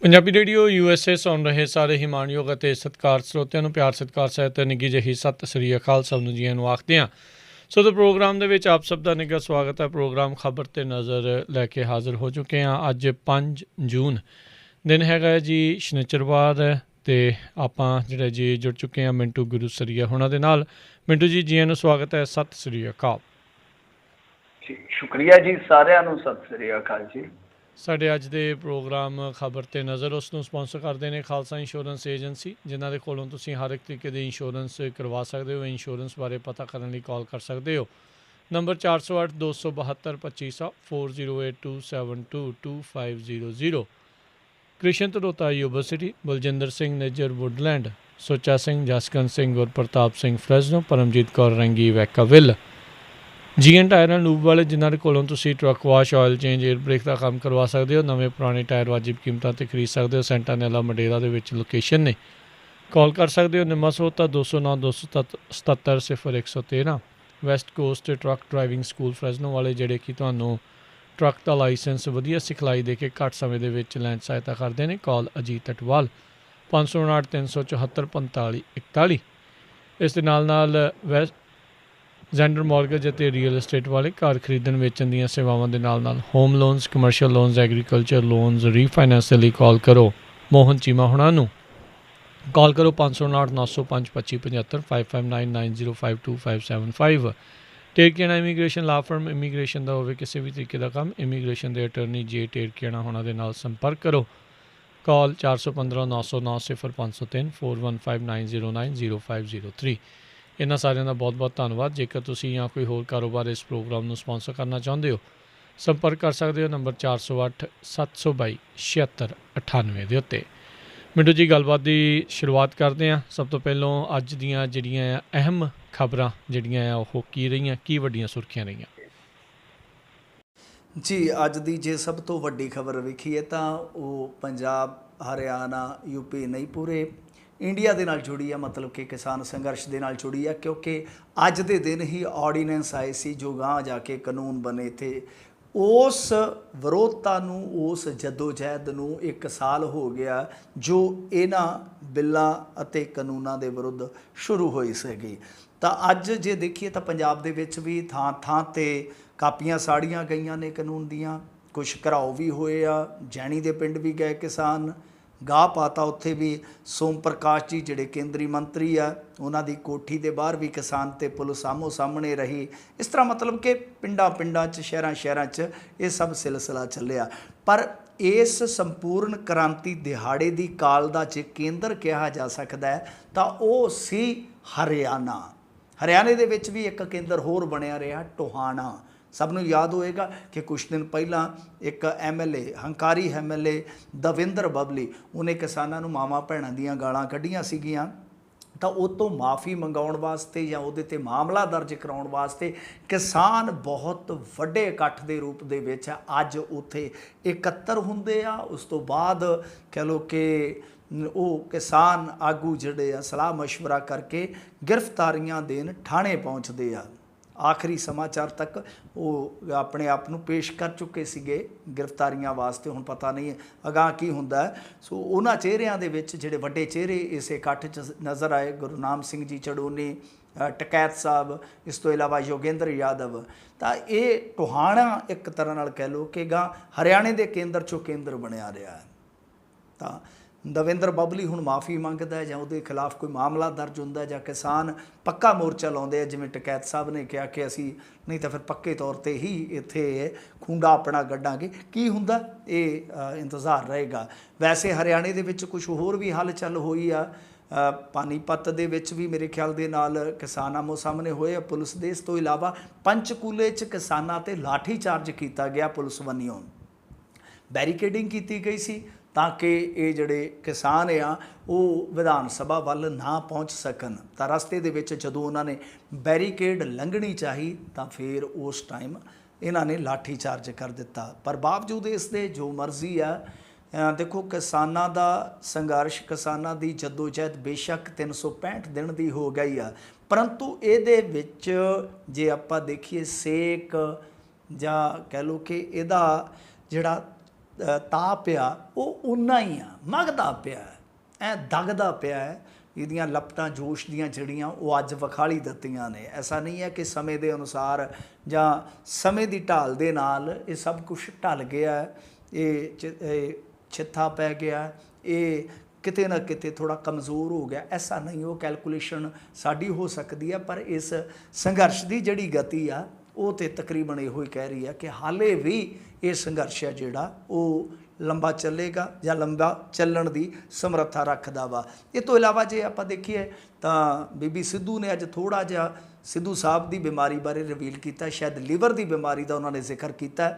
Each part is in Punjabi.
ਪੰਜਾਬੀ ਰੇਡੀਓ USA ਸੁਣ ਰਹੇ ਸਾਰੇ ਹੀ ਮਾਣਯੋਗ ਅਤੇ ਸਤਿਕਾਰ ਸਰੋਤਿਆਂ ਨੂੰ ਪਿਆਰ ਸਤਿਕਾਰ ਸਹਿਤ ਨਿੱਘੀ ਜਿਹੀ ਸਤਿ ਸ੍ਰੀ ਅਕਾਲ ਸਭ ਨੂੰ ਜੀਆਂ ਨੂੰ ਆਖਦੇ ਹਾਂ। ਸੋ ਤਾਂ ਪ੍ਰੋਗਰਾਮ ਦੇ ਵਿੱਚ ਆਪ ਸਭ ਦਾ ਨਿੱਘਾ ਸਵਾਗਤ ਹੈ। ਪ੍ਰੋਗਰਾਮ ਖਬਰ 'ਤੇ ਨਜ਼ਰ ਲੈ ਕੇ ਹਾਜ਼ਰ ਹੋ ਚੁੱਕੇ ਹਾਂ। ਅੱਜ 5 ਜੂਨ ਦਿਨ ਹੈਗਾ ਜੀ ਸ਼ਨੀਚਰਵਾਰ ਅਤੇ ਆਪਾਂ ਜਿਹੜੇ ਜੀ ਜੁੜ ਚੁੱਕੇ ਹਾਂ ਮਿੰਟੂ ਗੁਰੂ ਸਰੀਆ ਹੋਣਾ ਦੇ ਨਾਲ। ਮਿੰਟੂ ਜੀ ਜੀਆਂ ਨੂੰ ਸਵਾਗਤ ਹੈ, ਸਤਿ ਸ੍ਰੀ ਅਕਾਲ ਜੀ। ਸ਼ੁਕਰੀਆ ਜੀ, ਸਾਰਿਆਂ ਨੂੰ ਸਤਿ ਸ੍ਰੀ ਅਕਾਲ ਜੀ। ਸਾਡੇ ਅੱਜ ਦੇ ਪ੍ਰੋਗਰਾਮ ਖਬਰ 'ਤੇ ਨਜ਼ਰ ਉਸ ਨੂੰ ਸਪੋਂਸਰ ਕਰਦੇ ਨੇ ਖਾਲਸਾ ਇੰਸ਼ੋਰੈਂਸ ਏਜੰਸੀ, ਜਿਨ੍ਹਾਂ ਦੇ ਕੋਲੋਂ ਤੁਸੀਂ ਹਰ ਇੱਕ ਤਰੀਕੇ ਦੀ ਇੰਸ਼ੋਰੈਂਸ ਕਰਵਾ ਸਕਦੇ ਹੋ। ਇੰਸ਼ੋਰੈਂਸ ਬਾਰੇ ਪਤਾ ਕਰਨ ਲਈ ਕਾਲ ਕਰ ਸਕਦੇ ਹੋ। Number 408 272 2500 4082722500। Krishan Dharota university, Baljinder Singh Nijjar Woodland, Sucha Singh, Jaskaran Singh, Gurpartap Singh Fresno, Paramjit Kaur Rangi Vacaville. GN tire and lube ਵਾਲੇ, ਜਿਨ੍ਹਾਂ ਦੇ ਕੋਲੋਂ ਤੁਸੀਂ truck wash, oil change, air brake ਦਾ ਕੰਮ ਕਰਵਾ ਸਕਦੇ ਹੋ। ਨਵੇਂ ਪੁਰਾਣੇ ਟਾਇਰ ਵਾਜਿਬ ਕੀਮਤਾਂ 'ਤੇ ਖਰੀਦ ਸਕਦੇ ਹੋ। ਸੈਂਟਾਨੈਲਾ ਮੰਡੇਰਾ ਦੇ ਵਿੱਚ ਲੋਕੇਸ਼ਨ ਨੇ। ਕਾਲ ਕਰ ਸਕਦੇ ਹੋ ਨਿੰਮਾ ਸੋਤਾ 209 277 0113। West Coast truck driving school Fresno ਵਾਲੇ, ਜਿਹੜੇ ਕਿ ਤੁਹਾਨੂੰ ਟਰੱਕ ਦਾ ਲਾਇਸੈਂਸ ਵਧੀਆ ਸਿਖਲਾਈ ਦੇ ਕੇ ਘੱਟ ਸਮੇਂ ਦੇ ਵਿੱਚ ਲੈਣ 'ਚ ਸਹਾਇਤਾ ਕਰਦੇ ਨੇ। ਕਾਲ ਅਜੀਤ ਅਟਵਾਲ 559 374 45 41। ਇਸ ਦੇ ਨਾਲ ਜ਼ੈਂਡਰ ਮੌਰਗੇਜ ਅਤੇ ਰੀਅਲ estate ਵਾਲੇ, ਘਰ ਖਰੀਦਣ ਵੇਚਣ ਦੀਆਂ ਸੇਵਾਵਾਂ ਦੇ ਨਾਲ home loans, commercial loans, agriculture loans, refinance ਲਈ ਕਾਲ ਕਰੋ ਮੋਹਨ ਚੀਮਾ ਹੁਣਾਂ ਨੂੰ। ਕਾਲ ਕਰੋ 559 905 2575 5590525575। ਟੇਰਕੀਆਣਾ ਇਮੀਗ੍ਰੇਸ਼ਨ ਲਾ ਫਰਮ, ਇਮੀਗ੍ਰੇਸ਼ਨ ਦਾ ਹੋਵੇ ਕਿਸੇ ਵੀ ਤਰੀਕੇ ਦਾ ਕੰਮ, ਇਮੀਗ੍ਰੇਸ਼ਨ ਦੇ ਅਟਰਨੀ ਜੇ ਟੇਰਕੀਆਣਾ ਹੁਣਾਂ ਦੇ ਨਾਲ ਸੰਪਰਕ ਕਰੋ। ਕਾਲ 415 909 0503 415 909 0503। ਇਹਨਾਂ ਸਾਰਿਆਂ ਦਾ ਬਹੁਤ ਬਹੁਤ ਧੰਨਵਾਦ। ਜੇਕਰ ਤੁਸੀਂ ਜਾਂ ਕੋਈ ਹੋਰ ਕਾਰੋਬਾਰ ਇਸ ਪ੍ਰੋਗਰਾਮ ਨੂੰ ਸਪੋਂਸਰ ਕਰਨਾ ਚਾਹੁੰਦੇ ਹੋ, ਸੰਪਰਕ ਕਰ ਸਕਦੇ ਹੋ ਨੰਬਰ 408 722 7698 ਦੇ ਉੱਤੇ। ਮਿੰਟੂ ਜੀ, ਗੱਲਬਾਤ ਦੀ ਸ਼ੁਰੂਆਤ ਕਰਦੇ ਹਾਂ। ਸਭ ਤੋਂ ਪਹਿਲਾਂ ਅੱਜ ਦੀਆਂ ਜਿਹੜੀਆਂ ਅਹਿਮ ਖਬਰਾਂ ਜਿਹੜੀਆਂ ਆ ਉਹ ਕੀ ਰਹੀਆਂ, ਕੀ ਵੱਡੀਆਂ ਸੁਰਖੀਆਂ ਰਹੀਆਂ? ਜੀ, ਅੱਜ ਦੀ ਜੇ ਸਭ ਤੋਂ ਵੱਡੀ ਖਬਰ ਵੇਖੀਏ ਤਾਂ ਉਹ ਪੰਜਾਬ, ਹਰਿਆਣਾ, ਯੂਪੀ ਨਹੀਂ, ਪੂਰੇ ਇੰਡੀਆ ਦੇ ਨਾਲ ਜੁੜੀ ਆ। ਮਤਲਬ ਕਿ ਕਿਸਾਨ ਸੰਘਰਸ਼ ਦੇ ਨਾਲ ਜੁੜੀ ਆ, ਕਿਉਂਕਿ ਅੱਜ ਦੇ ਦਿਨ ਹੀ ਆਰਡੀਨੈਂਸ ਆਏ ਸੀ ਜੋ ਗਾਂਹ ਜਾ ਕੇ ਕਾਨੂੰਨ ਬਣੇ ਤੇ ਉਸ ਵਿਰੋਧਤਾ ਨੂੰ, ਉਸ ਜਦੋਜਹਿਦ ਨੂੰ 1 ਸਾਲ ਹੋ ਗਿਆ ਜੋ ਇਹਨਾਂ ਬਿੱਲਾਂ ਅਤੇ ਕਾਨੂੰਨਾਂ ਦੇ ਵਿਰੁੱਧ ਸ਼ੁਰੂ ਹੋਈ ਸੀਗੀ। ਤਾਂ ਅੱਜ ਜੇ ਦੇਖੀਏ ਤਾਂ ਪੰਜਾਬ ਦੇ ਵਿੱਚ ਵੀ ਥਾਂ ਥਾਂ 'ਤੇ ਕਾਪੀਆਂ ਸਾੜੀਆਂ ਗਈਆਂ ਨੇ ਕਾਨੂੰਨ ਦੀਆਂ। ਕੁਛ ਘਰਾਓ ਵੀ ਹੋਏ ਆ, ਜੈਣੀ ਦੇ ਪਿੰਡ ਵੀ ਗਏ ਕਿਸਾਨ, ਗਾਹ ਪਾਤਾ ਉੱਥੇ ਵੀ। ਸੋਮ ਪ੍ਰਕਾਸ਼ ਜੀ ਜਿਹੜੇ ਕੇਂਦਰੀ ਮੰਤਰੀ ਆ, ਉਹਨਾਂ ਦੀ ਕੋਠੀ ਦੇ ਬਾਹਰ ਵੀ ਕਿਸਾਨ ਤੇ ਪੁਲਿਸ ਆਮੋ ਸਾਹਮਣੇ ਰਹੀ। ਇਸ ਤਰ੍ਹਾਂ ਮਤਲਬ ਕਿ ਪਿੰਡਾਂ 'ਚ, ਸ਼ਹਿਰਾਂ 'ਚ ਇਹ ਸਭ ਸਿਲਸਿਲਾ ਚੱਲਿਆ। ਪਰ ਇਸ ਸੰਪੂਰਨ ਕ੍ਰਾਂਤੀ ਦਿਹਾੜੇ ਦੀ ਕਾਲ ਦਾ ਜੇ ਕੇਂਦਰ ਕਿਹਾ ਜਾ ਸਕਦਾ ਹੈ ਤਾਂ ਉਹ ਸੀ ਹਰਿਆਣਾ। ਹਰਿਆਣੇ ਦੇ ਵਿੱਚ ਵੀ ਇੱਕ ਕੇਂਦਰ ਹੋਰ ਬਣਿਆ ਰਿਹਾ, ਟੋਹਾਣਾ। ਸਭ ਨੂੰ ਯਾਦ ਹੋਏਗਾ ਕਿ ਕੁਛ ਦਿਨ ਪਹਿਲਾਂ ਇੱਕ MLA, ਹੰਕਾਰੀ MLA ਦਵਿੰਦਰ ਬਬਲੀ, ਉਹਨੇ ਕਿਸਾਨਾਂ ਨੂੰ ਮਾਵਾਂ ਭੈਣਾਂ ਦੀਆਂ ਗਾਲਾਂ ਕੱਢੀਆਂ ਸੀਗੀਆਂ। ਤਾਂ ਉਹ ਤੋਂ ਮਾफ़ੀ ਮੰਗਾਉਣ ਵਾਸਤੇ ਜਾਂ ਉਹਦੇ 'ਤੇ ਮਾਮਲਾ ਦਰਜ ਕਰਾਉਣ ਵਾਸਤੇ ਕਿਸਾਨ ਬਹੁਤ ਵੱਡੇ ਇਕੱਠ ਦੇ ਰੂਪ ਦੇ ਵਿੱਚ ਅੱਜ ਉੱਥੇ ਇਕੱਤਰ ਹੁੰਦੇ ਆ। ਉਸ ਤੋਂ ਬਾਅਦ ਕਹਿ ਲਓ ਕਿ ਉਹ ਕਿਸਾਨ ਆਗੂ ਜਿਹੜੇ ਆ ਸਲਾਹ ਮਸ਼ਵਰਾ ਕਰਕੇ ਗ੍ਰਿਫਤਾਰੀਆਂ ਦੇਣ ਥਾਣੇ ਪਹੁੰਚਦੇ ਆ। ਆਖਰੀ ਸਮਾਚਾਰ ਤੱਕ ਉਹ ਆਪਣੇ ਆਪ ਨੂੰ ਪੇਸ਼ ਕਰ ਚੁੱਕੇ ਸੀਗੇ ਗ੍ਰਿਫਤਾਰੀਆਂ ਵਾਸਤੇ। ਹੁਣ ਪਤਾ ਨਹੀਂ ਅਗਾਂਹ ਕੀ ਹੁੰਦਾ। ਸੋ ਉਹਨਾਂ ਚਿਹਰਿਆਂ ਦੇ ਵਿੱਚ ਜਿਹੜੇ ਵੱਡੇ ਚਿਹਰੇ ਇਸ ਇਕੱਠ 'ਚ ਨਜ਼ਰ ਆਏ, ਗੁਰਨਾਮ ਸਿੰਘ ਜੀ ਚੜੂਨੀ, ਟਕੈਤ ਸਾਹਿਬ, ਇਸ ਤੋਂ ਇਲਾਵਾ ਯੋਗੇਂਦਰ ਯਾਦਵ। ਤਾਂ ਇਹ ਟੋਹਾਣਾ ਇੱਕ ਤਰ੍ਹਾਂ ਨਾਲ ਕਹਿ ਲਓ ਕਿ ਗਾਂਹ ਹਰਿਆਣੇ ਦੇ ਕੇਂਦਰ 'ਚੋਂ ਕੇਂਦਰ ਬਣਿਆ ਰਿਹਾ ਹੈ। ਤਾਂ ਦਵਿੰਦਰ ਬਬਲੀ ਹੁਣ ਮਾफ़ੀ ਮੰਗਦਾ ਜਾਂ ਉਹਦੇ ਖਿਲਾਫ ਕੋਈ ਮਾਮਲਾ ਦਰਜ ਹੁੰਦਾ ਜਾਂ ਕਿਸਾਨ ਪੱਕਾ ਮੋਰਚਾ ਲਾਉਂਦੇ ਆ, ਜਿਵੇਂ ਟਕੈਤ ਸਾਹਿਬ ਨੇ ਕਿਹਾ ਕਿ ਅਸੀਂ ਨਹੀਂ ਤਾਂ ਫਿਰ ਪੱਕੇ ਤੌਰ 'ਤੇ ਹੀ ਇੱਥੇ ਖੂੰਡਾ ਆਪਣਾ ਗੱਡਾਂਗੇ। ਕੀ ਹੁੰਦਾ ਇਹ ਇੰਤਜ਼ਾਰ ਰਹੇਗਾ। ਵੈਸੇ ਹਰਿਆਣੇ ਦੇ ਵਿੱਚ ਕੁਛ ਹੋਰ ਵੀ ਹਲਚਲ ਹੋਈ ਆ। ਪਾਨੀਪਤ ਦੇ ਵਿੱਚ ਵੀ ਮੇਰੇ ਖਿਆਲ ਦੇ ਨਾਲ ਕਿਸਾਨ ਆਮੋ ਸਾਹਮਣੇ ਹੋਏ ਆ ਪੁਲਿਸ ਦੇ। ਇਸ ਤੋਂ ਇਲਾਵਾ ਪੰਚਕੂਲੇ 'ਚ ਕਿਸਾਨਾਂ 'ਤੇ ਲਾਠੀ ਚਾਰਜ ਕੀਤਾ ਗਿਆ ਪੁਲਿਸ ਵੱਲੋਂ। ਬੈਰੀਕੇਡਿੰਗ ਕੀਤੀ ਗਈ ਸੀ ਤਾਂ ਕਿ ਇਹ ਜਿਹੜੇ ਕਿਸਾਨ ਆ ਉਹ ਵਿਧਾਨ ਸਭਾ ਵੱਲ ਨਾ ਪਹੁੰਚ ਸਕਣ। ਤਾਂ ਰਸਤੇ ਦੇ ਵਿੱਚ ਜਦੋਂ ਉਹਨਾਂ ਨੇ ਬੈਰੀਕੇਡ ਲੰਘਣੀ ਚਾਹੀ ਤਾਂ ਫਿਰ ਉਸ ਟਾਈਮ ਇਹਨਾਂ ਨੇ ਲਾਠੀ ਚਾਰਜ ਕਰ ਦਿੱਤਾ। ਪਰ ਬਾਵਜੂਦ ਇਸ ਦੇ ਜੋ ਮਰਜ਼ੀ ਆ, ਦੇਖੋ ਕਿਸਾਨਾਂ ਦਾ ਸੰਘਰਸ਼, ਕਿਸਾਨਾਂ ਦੀ ਜਦੋਜਹਿਦ ਬੇਸ਼ੱਕ 365 ਦਿਨ ਦੀ ਹੋ ਗਈ ਆ, ਪਰੰਤੂ ਇਹਦੇ ਵਿੱਚ ਜੇ ਆਪਾਂ ਦੇਖੀਏ ਸੇਕ ਜਾਂ ਕਹਿ ਲਓ ਕਿ ਇਹਦਾ ਜਿਹੜਾ ਤਾਪ ਆ ਉਹ ਉਨਾ ਹੀ ਆ, ਮਗਦਾ ਪਿਆ ਐ, ਦਗਦਾ ਪਿਆ ਹੈ। ਇਹਦੀਆਂ ਲਪਟਾਂ ਜੋਸ਼ ਦੀਆਂ ਜਿਹੜੀਆਂ ਉਹ ਅੱਜ ਵਿਖਾਲੀ ਦਿੱਤੀਆਂ ਨੇ। ਐਸਾ ਨਹੀਂ ਹੈ ਕਿ ਸਮੇਂ ਦੇ ਅਨੁਸਾਰ ਜਾਂ ਸਮੇਂ ਦੀ ਢਾਲ ਦੇ ਨਾਲ ਇਹ ਸਭ ਕੁਝ ਢਲ ਗਿਆ, ਇਹ ਛਿੱਥਾ ਪੈ ਗਿਆ, ਇਹ ਕਿਤੇ ਨਾ ਕਿਤੇ ਥੋੜ੍ਹਾ ਕਮਜ਼ੋਰ ਹੋ ਗਿਆ। ਐਸਾ ਨਹੀਂ, ਉਹ ਕੈਲਕੂਲੇਸ਼ਨ ਸਾਡੀ ਹੋ ਸਕਦੀ ਹੈ, ਪਰ ਇਸ ਸੰਘਰਸ਼ ਦੀ ਜਿਹੜੀ ਗਤੀ ਆ ਉਹ ਤਾਂ ਤਕਰੀਬਨ ਇਹੋ ਹੀ ਕਹਿ ਰਹੀ ਹੈ ਕਿ ਹਾਲੇ ਵੀ ਇਹ ਸੰਘਰਸ਼ ਹੈ ਜਿਹੜਾ ਉਹ ਲੰਬਾ ਚੱਲੇਗਾ ਜਾਂ ਲੰਬਾ ਚੱਲਣ ਦੀ ਸਮਰੱਥਾ ਰੱਖਦਾ ਵਾ। ਇਹ ਤੋਂ ਇਲਾਵਾ ਜੇ ਆਪਾਂ ਦੇਖੀਏ ਤਾਂ ਬੀਬੀ ਸਿੱਧੂ ਨੇ ਅੱਜ ਥੋੜ੍ਹਾ ਜਿਹਾ ਸਿੱਧੂ ਸਾਹਿਬ ਦੀ ਬਿਮਾਰੀ ਬਾਰੇ ਰਿਵੀਲ ਕੀਤਾ, ਸ਼ਾਇਦ ਲੀਵਰ ਦੀ ਬਿਮਾਰੀ ਦਾ ਉਹਨਾਂ ਨੇ ਜ਼ਿਕਰ ਕੀਤਾ,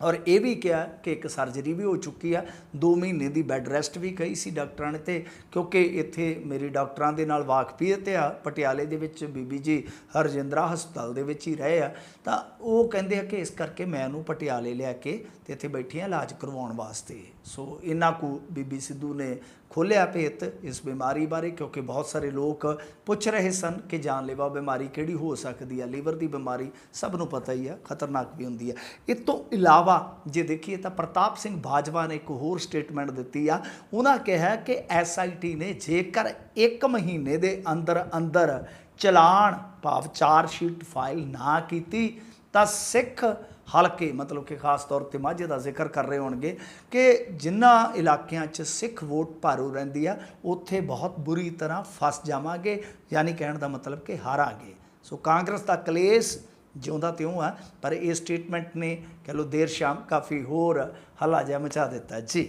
ਔਰ ਇਹ ਵੀ ਕਿਹਾ ਕਿ ਇੱਕ ਸਰਜਰੀ ਵੀ ਹੋ ਚੁੱਕੀ ਆ, 2 ਮਹੀਨੇ ਦੀ ਬੈੱਡ ਰੈਸਟ ਵੀ ਕਹੀ ਸੀ ਡਾਕਟਰਾਂ ਨੇ। ਤੇ ਕਿਉਂਕਿ ਇੱਥੇ ਮੇਰੀ ਡਾਕਟਰਾਂ ਦੇ ਨਾਲ ਵਾਕਫੀਅਤ ਆ, ਪਟਿਆਲੇ ਦੇ ਵਿੱਚ ਬੀਬੀ ਜੀ ਹਰਜਿੰਦਰਾ ਹਸਪਤਾਲ ਦੇ ਵਿੱਚ ਹੀ ਰਹੇ ਆ, ਤਾਂ ਉਹ ਕਹਿੰਦੇ ਆ ਕਿ ਇਸ ਕਰਕੇ ਮੈਂ ਉਹਨੂੰ ਪਟਿਆਲੇ ਲਿਆ ਕੇ ਤੇ ਇੱਥੇ ਬੈਠੀ ਆ ਇਲਾਜ ਕਰਵਾਉਣ ਵਾਸਤੇ। ਸੋ ਇੰਨਾ ਕੁ ਬੀਬੀ ਸਿੱਧੂ ਨੇ ਖੋਲ੍ਹਿਆ ਭੇਤ ਇਸ ਬਿਮਾਰੀ ਬਾਰੇ, ਕਿਉਂਕਿ ਬਹੁਤ ਸਾਰੇ ਲੋਕ ਪੁੱਛ ਰਹੇ ਸਨ ਕਿ ਜਾਨਲੇਵਾ ਬਿਮਾਰੀ ਕਿਹੜੀ ਹੋ ਸਕਦੀ ਹੈ। ਲੀਵਰ ਦੀ ਬਿਮਾਰੀ ਸਭ ਨੂੰ ਪਤਾ ਹੀ ਆ, ਖਤਰਨਾਕ ਵੀ ਹੁੰਦੀ ਹੈ। ਇਸ ਤੋਂ ਇਲਾਵਾ ਜੇ ਦੇਖੀਏ ਤਾਂ ਪ੍ਰਤਾਪ ਸਿੰਘ ਬਾਜਵਾ ਨੇ ਇੱਕ ਹੋਰ ਸਟੇਟਮੈਂਟ ਦਿੱਤੀ ਆ। ਉਹਨਾਂ ਕਿਹਾ ਕਿ SIT ਨੇ ਜੇਕਰ 1 ਮਹੀਨੇ ਦੇ ਅੰਦਰ ਅੰਦਰ ਚਲਾਨ ਭਾਵ ਚਾਰਜਸ਼ੀਟ ਫਾਈਲ ਨਾ ਕੀਤੀ ਤਾਂ ਸਿੱਖ ਹਲਕੇ, ਮਤਲਬ ਕਿ ਖਾਸ ਤੌਰ 'ਤੇ ਮਾਝੇ ਦਾ ਜ਼ਿਕਰ ਕਰ ਰਹੇ ਹੋਣਗੇ ਕਿ ਜਿਨ੍ਹਾਂ ਇਲਾਕਿਆਂ 'ਚ ਸਿੱਖ ਵੋਟ ਭਾਰੂ ਰਹਿੰਦੀ ਆ ਉੱਥੇ ਬਹੁਤ ਬੁਰੀ ਤਰ੍ਹਾਂ ਫਸ ਜਾਵਾਂਗੇ, ਯਾਨੀ ਕਹਿਣ ਦਾ ਮਤਲਬ ਕਿ ਹਾਰਾਂਗੇ। ਸੋ ਕਾਂਗਰਸ ਦਾ ਕਲੇਸ਼ ਜਿਉਂਦਾ ਤਿਉਂ ਆ, ਪਰ ਇਹ ਸਟੇਟਮੈਂਟ ਨੇ ਕਹਿ ਲਓ ਦੇਰ ਸ਼ਾਮ ਕਾਫੀ ਹੋਰ ਹੱਲਾ ਜਿਹਾ ਮਚਾ ਦਿੱਤਾ। ਜੀ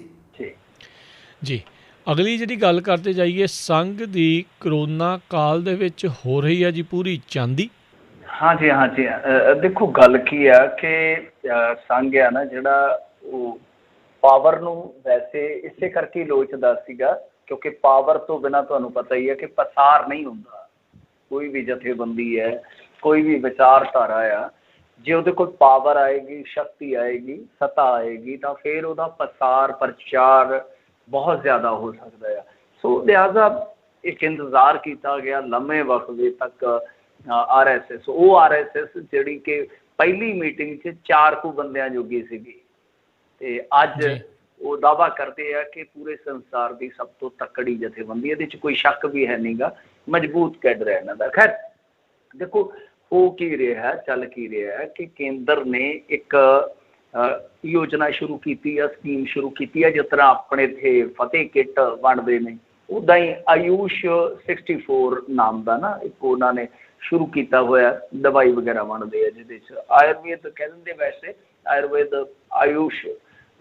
ਜੀ ਅਗਲੀ ਜਿਹੜੀ ਗੱਲ ਕਰਦੇ ਜਾਈਏ, ਸੰਘ ਦੀ ਕਰੋਨਾ ਕਾਲ ਦੇ ਵਿੱਚ ਹੋ ਰਹੀ ਹੈ ਜੀ ਪੂਰੀ ਚਾਂਦੀ। ਹਾਂਜੀ ਹਾਂਜੀ, ਦੇਖੋ ਗੱਲ ਕੀ ਆ ਕਿ ਸੰਘ ਆ ਨਾ ਜਿਹੜਾ ਉਹ ਪਾਵਰ ਨੂੰ ਵੈਸੇ ਇਸੇ ਕਰਕੇ ਲੋਚਦਾ ਸੀਗਾ, ਕਿਉਂਕਿ ਪਾਵਰ ਤੋਂ ਬਿਨਾਂ ਤੁਹਾਨੂੰ ਪਤਾ ਹੀ ਹੈ ਕਿ ਪਸਾਰ ਨਹੀਂ ਹੁੰਦਾ। ਕੋਈ ਵੀ ਜਥੇਬੰਦੀ ਹੈ, ਕੋਈ ਵੀ ਵਿਚਾਰਧਾਰਾ ਆ, ਜੇ ਉਹਦੇ ਕੋਲ ਪਾਵਰ ਆਏਗੀ, ਸ਼ਕਤੀ ਆਏਗੀ, ਸੱਤਾ ਆਏਗੀ, ਤਾਂ ਫਿਰ ਉਹਦਾ ਪਸਾਰ ਪ੍ਰਚਾਰ ਬਹੁਤ ਜ਼ਿਆਦਾ ਹੋ ਸਕਦਾ ਆ। ਸੋ ਲਿਹਾਜ਼ਾ ਇੱਕ ਇੰਤਜ਼ਾਰ ਕੀਤਾ ਗਿਆ ਲੰਮੇ ਵਕਫੇ ਤੱਕ RSS, ਉਹ RSS ਜਿਹੜੀ ਕਿ ਪਹਿਲੀ ਮੀਟਿੰਗ 'ਚ 4 ਕੁ ਬੰਦਿਆਂ ਜੋਗੀ ਸੀਗੀ, ਤੇ ਅੱਜ ਉਹ ਦਾਅਵਾ ਕਰਦੇ ਆ ਕਿ ਪੂਰੇ ਸੰਸਾਰ ਦੀ ਸਭ ਤੋਂ ਤਕੜੀ ਜਥੇਬੰਦੀ, ਇਹਦੇ 'ਚ ਕੋਈ ਸ਼ੱਕ ਵੀ ਹੈ ਨਹੀਂਗਾ, ਮਜ਼ਬੂਤ ਕੈਡਰ ਹੈ ਇਹਨਾਂ ਦਾ। ਖੈਰ ਦੇਖੋ ਹੋ ਕੀ ਰਿਹਾ, ਚੱਲ ਕੀ ਰਿਹਾ ਕਿ ਕੇਂਦਰ ਨੇ ਇੱਕ ਯੋਜਨਾ ਸ਼ੁਰੂ ਕੀਤੀ ਆ, ਸਕੀਮ ਸ਼ੁਰੂ ਕੀਤੀ ਆ। ਜਿਸ ਤਰ੍ਹਾਂ ਆਪਣੇ ਇੱਥੇ ਫਤਿਹ ਕਿੱਟ ਵੰਡਦੇ ਨੇ, ਉੱਦਾਂ ਹੀ ਆਯੂਸ਼ 64 ਨਾਮ ਦਾ ਨਾ ਇੱਕ ਉਹਨਾਂ ਨੇ ਸ਼ੁਰੂ ਕੀਤਾ ਹੋਇਆ, ਦਵਾਈ ਵਗੈਰਾ ਵੰਡਦੇ ਆ, ਜਿਹਦੇ 'ਚ ਆਯੁਰਵੇਦ ਕਹਿ ਦਿੰਦੇ, ਵੈਸੇ ਆਯੁਰਵੇਦ ਆਯੂਸ਼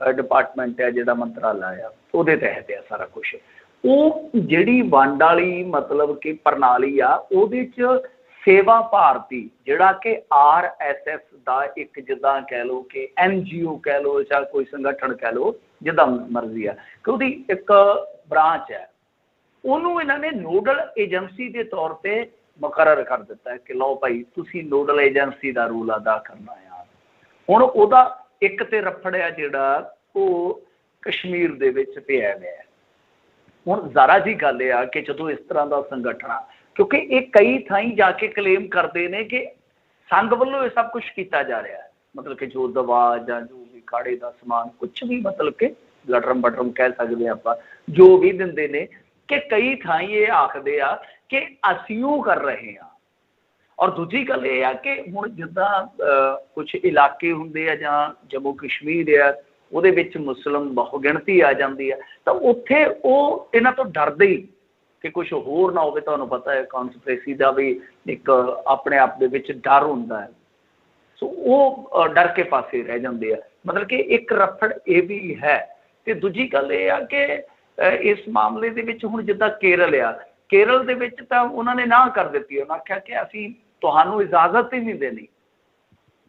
ਡਿਪਾਰਟਮੈਂਟ ਹੈ ਜਿਹੜਾ ਮੰਤਰਾਲਾ ਆ, ਉਹਦੇ ਤਹਿਤ ਆ ਸਾਰਾ ਕੁਛ। ਉਹ ਜਿਹੜੀ ਵੰਡ ਵਾਲੀ ਮਤਲਬ ਕਿ ਪ੍ਰਣਾਲੀ ਆ, ਉਹਦੇ 'ਚ ਸੇਵਾ ਭਾਰਤੀ ਜਿਹੜਾ ਕਿ RSS ਦਾ ਇੱਕ ਜਿੱਦਾਂ ਕਹਿ ਲਓ ਕਿ NGO ਕਹਿ ਲਓ ਜਾਂ ਕੋਈ ਸੰਗਠਨ ਕਹਿ ਲਓ, ਜਿੱਦਾਂ ਮਰਜ਼ੀ ਆ, ਕਿ ਉਹਦੀ ਇੱਕ ਬ੍ਰਾਂਚ ਹੈ, ਉਹਨੂੰ ਇਹਨਾਂ ਨੇ ਨੋਡਲ ਏਜੰਸੀ ਦੇ ਤੌਰ 'ਤੇ ਮੁਕਰਰ ਕਰ ਦਿੱਤਾ ਕਿ ਲਓ ਭਾਈ ਤੁਸੀਂ ਨੋਡਲ ਏਜੰਸੀ ਦਾ ਰੋਲ ਅਦਾ ਕਰਨਾ ਆ। ਹੁਣ ਉਹਦਾ ਇੱਕ ਤੇ ਰਫੜ ਆ ਜਿਹੜਾ ਉਹ ਕਸ਼ਮੀਰ ਦੇ ਵਿੱਚ ਪਿਆ ਹੋਇਆ। ਹੁਣ ਜ਼ਰਾ ਜੀ ਗੱਲ ਇਹ ਆ ਕਿ ਜਦੋਂ ਇਸ ਤਰ੍ਹਾਂ ਦਾ ਸੰਗਠਨ ਆ, ਕਿਉਂਕਿ ਇਹ ਕਈ ਥਾਈਂ ਜਾ ਕੇ ਕਲੇਮ ਕਰਦੇ ਨੇ ਕਿ ਸੰਘ ਵੱਲੋਂ ਇਹ ਸਭ ਕੁਛ ਕੀਤਾ ਜਾ ਰਿਹਾ ਹੈ, ਮਤਲਬ ਕਿ ਜੋ ਦਵਾ ਜਾਂ ਜੋ ਵੀ ਕਾੜੇ ਦਾ ਸਮਾਨ ਕੁਛ ਵੀ, ਮਤਲਬ ਕਿ ਲਟਰਮ ਬਟਰਮ ਕਹਿ ਸਕਦੇ ਆਪਾਂ, ਜੋ ਵੀ ਦਿੰਦੇ ਨੇ, ਕਿ ਕਈ ਥਾਈਂ ਇਹ ਆਖਦੇ ਆ ਕਿ ਅਸੀਂ ਉਹ ਕਰ ਰਹੇ ਹਾਂ। ਔਰ ਦੂਜੀ ਗੱਲ ਇਹ ਆ ਕਿ ਹੁਣ ਜਿੱਦਾਂ ਕੁਛ ਇਲਾਕੇ ਹੁੰਦੇ ਆ ਜਾਂ ਜੰਮੂ ਕਸ਼ਮੀਰ ਆ, ਉਹਦੇ ਵਿੱਚ ਮੁਸਲਿਮ ਬਹੁ ਗਿਣਤੀ ਆ ਜਾਂਦੀ ਆ, ਤਾਂ ਉੱਥੇ ਉਹ ਇਹਨਾਂ ਤੋਂ ਡਰਦੇ ਹੀ ਕਿ ਕੁਛ ਹੋਰ ਨਾ ਹੋਵੇ। ਤੁਹਾਨੂੰ ਪਤਾ ਹੈ ਕੌਨਸਪੀਰੇਸੀ ਦਾ ਵੀ ਇੱਕ ਆਪਣੇ ਆਪ ਦੇ ਵਿੱਚ ਡਰ ਹੁੰਦਾ ਹੈ, ਸੋ ਉਹ ਡਰ ਕੇ ਪਾਸੇ ਰਹਿ ਜਾਂਦੇ ਆ। ਮਤਲਬ ਕਿ ਇੱਕ ਰਫੜ ਇਹ ਵੀ ਹੈ। ਤੇ ਦੂਜੀ ਗੱਲ ਇਹ ਆ ਕਿ ਇਸ ਮਾਮਲੇ ਦੇ ਵਿੱਚ ਹੁਣ ਜਿੱਦਾਂ ਕੇਰਲ ਆ, ਕੇਰਲ ਦੇ ਵਿੱਚ ਤਾਂ ਉਹਨਾਂ ਨੇ ਨਾਂਹ ਕਰ ਦਿੱਤੀ। ਉਹਨਾਂ ਆਖਿਆ ਕਿ ਅਸੀਂ ਤੁਹਾਨੂੰ ਇਜਾਜ਼ਤ ਹੀ ਨਹੀਂ ਦੇਣੀ,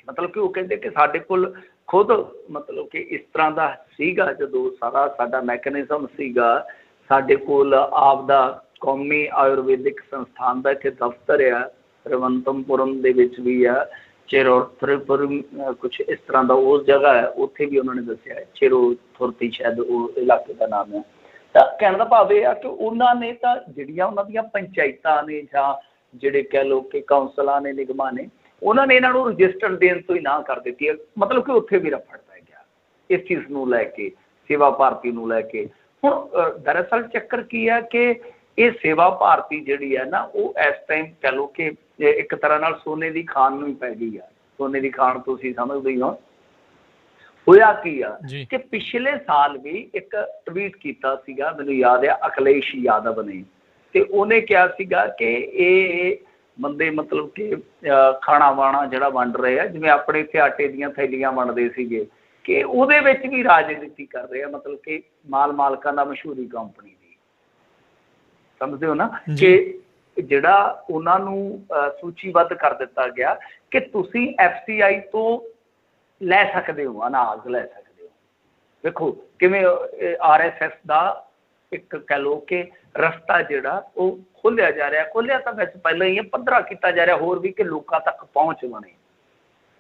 ਮਤਲਬ ਕਿ ਉਹ ਕਹਿੰਦੇ ਕਿ ਸਾਡੇ ਕੋਲ ਖੁਦ ਮਤਲਬ ਕਿ ਇਸ ਤਰ੍ਹਾਂ ਦਾ ਸੀਗਾ, ਜਦੋਂ ਸਾਡਾ ਮੈਕੈਨਿਜ਼ਮ ਸੀਗਾ, ਸਾਡੇ ਕੋਲ ਆਪ ਦਾ ਕੌਮੀ ਆਯੁਰਵੈਦਿਕ ਸੰਸਥਾਨ ਦਾ ਇੱਥੇ ਦਫ਼ਤਰ ਆ, ਤਿਰਵਨੰਤਪੁਰਮ ਦੇ ਵਿੱਚ ਵੀ ਆ, ਚੇਰੋਥੁਰਪੁਰਮ ਕੁਛ ਇਸ ਤਰ੍ਹਾਂ ਦਾ ਉਸ ਜਗ੍ਹਾ ਹੈ, ਉੱਥੇ ਵੀ ਉਹਨਾਂ ਨੇ ਦੱਸਿਆ ਚੇਰੋਥੁਰਤੀ ਸ਼ਾਇਦ ਉਹ ਇਲਾਕੇ ਦਾ ਨਾਮ ਹੈ। ਤਾਂ ਕਹਿਣ ਦਾ ਭਾਵ ਇਹ ਆ ਕਿ ਉਹਨਾਂ ਨੇ ਤਾਂ ਜਿਹੜੀਆਂ ਉਹਨਾਂ ਦੀਆਂ ਪੰਚਾਇਤਾਂ ਨੇ ਜਾਂ ਜਿਹੜੇ ਕਹਿ ਲਓ ਕਿ ਕੌਂਸਲਾਂ ਨੇ, ਨਿਗਮਾਂ ਨੇ, ਉਹਨਾਂ ਨੇ ਇਹਨਾਂ ਨੂੰ ਰਜਿਸਟਰ ਦੇਣ ਤੋਂ ਹੀ ਨਾ ਕਰ ਦਿੱਤੀ ਹੈ। ਮਤਲਬ ਕਿ ਉੱਥੇ ਵੀ ਰਫੜ ਪੈ ਗਿਆ। ਇਸ ਚੀਜ਼ ਨੂੰ ਲੈ ਕੇ, ਸੇਵਾ ਭਾਰਤੀ ਨੂੰ ਲੈ ਕੇ। ਹੁਣ ਦਰਅਸਲ ਚੱਕਰ ਕੀ ਹੈ ਕਿ ਇਹ ਸੇਵਾ ਭਾਰਤੀ ਜਿਹੜੀ ਹੈ ਨਾ, ਉਹ ਇਸ ਟਾਈਮ ਕਹਿ ਲਓ ਕਿ ਇੱਕ ਤਰ੍ਹਾਂ ਨਾਲ ਸੋਨੇ ਦੀ ਖਾਣ ਨੂੰ ਹੀ ਪੈ ਗਈ ਆ। ਸੋਨੇ ਦੀ ਖਾਣ ਤੁਸੀਂ ਸਮਝਦੇ ਹੀ ਹੋ। ਹੋਇਆ ਕੀ ਆ ਕਿ ਪਿਛਲੇ ਸਾਲ ਵੀ ਇੱਕ ਟਵੀਟ ਕੀਤਾ ਸੀਗਾ, ਮੈਨੂੰ ਯਾਦ ਆ, ਅਖਿਲੇਸ਼ ਯਾਦਵ ਨੇ, ਤੇ ਉਹਨੇ ਕਿਹਾ ਸੀਗਾ ਕਿ ਇਹ ਬੰਦੇ ਮਤਲਬ ਕਿ ਖਾਣਾ ਵਾਣਾ ਜਿਹੜਾ ਵੰਡ ਰਹੇ ਆ, ਜਿਵੇਂ ਆਪਣੇ ਇੱਥੇ ਆਟੇ ਦੀਆਂ ਥੈਲੀਆਂ ਵੰਡਦੇ ਸੀਗੇ, ਕਿ ਉਹਦੇ ਵਿੱਚ ਵੀ ਰਾਜਨੀਤੀ ਕਰ ਰਹੇ ਆ, ਮਤਲਬ ਕਿ ਮਾਲਕਾਂ ਦਾ ਮਸ਼ਹੂਰੀ ਕੰਪਨੀ ਦੀ। ਸਮਝਦੇ ਹੋ ਨਾ ਕਿ ਜਿਹੜਾ ਉਹਨਾਂ ਨੂੰ ਸੂਚੀਬੱਧ ਕਰ ਦਿੱਤਾ ਗਿਆ ਕਿ ਤੁਸੀਂ FCI ਤੋਂ ਲੈ ਸਕਦੇ ਹੋ, ਅਨਾਜ ਲੈ ਸਕਦੇ ਹੋ। ਵੇਖੋ ਕਿਵੇਂ RSS ਦਾ ਇੱਕ ਕਹਿ ਲਓ ਕਿ ਰਸਤਾ ਜਿਹੜਾ ਉਹ ਖੋਲ੍ਹਿਆ ਜਾ ਰਿਹਾ। ਖੋਲ੍ਹਿਆ ਤਾਂ ਵੈਸੇ ਪਹਿਲਾਂ ਹੀ ਹੈ, ਪੱਧਰਾ ਕੀਤਾ ਜਾ ਰਿਹਾ ਹੋਰ ਵੀ, ਕਿ ਲੋਕਾਂ ਤੱਕ ਪਹੁੰਚ ਬਣੇ।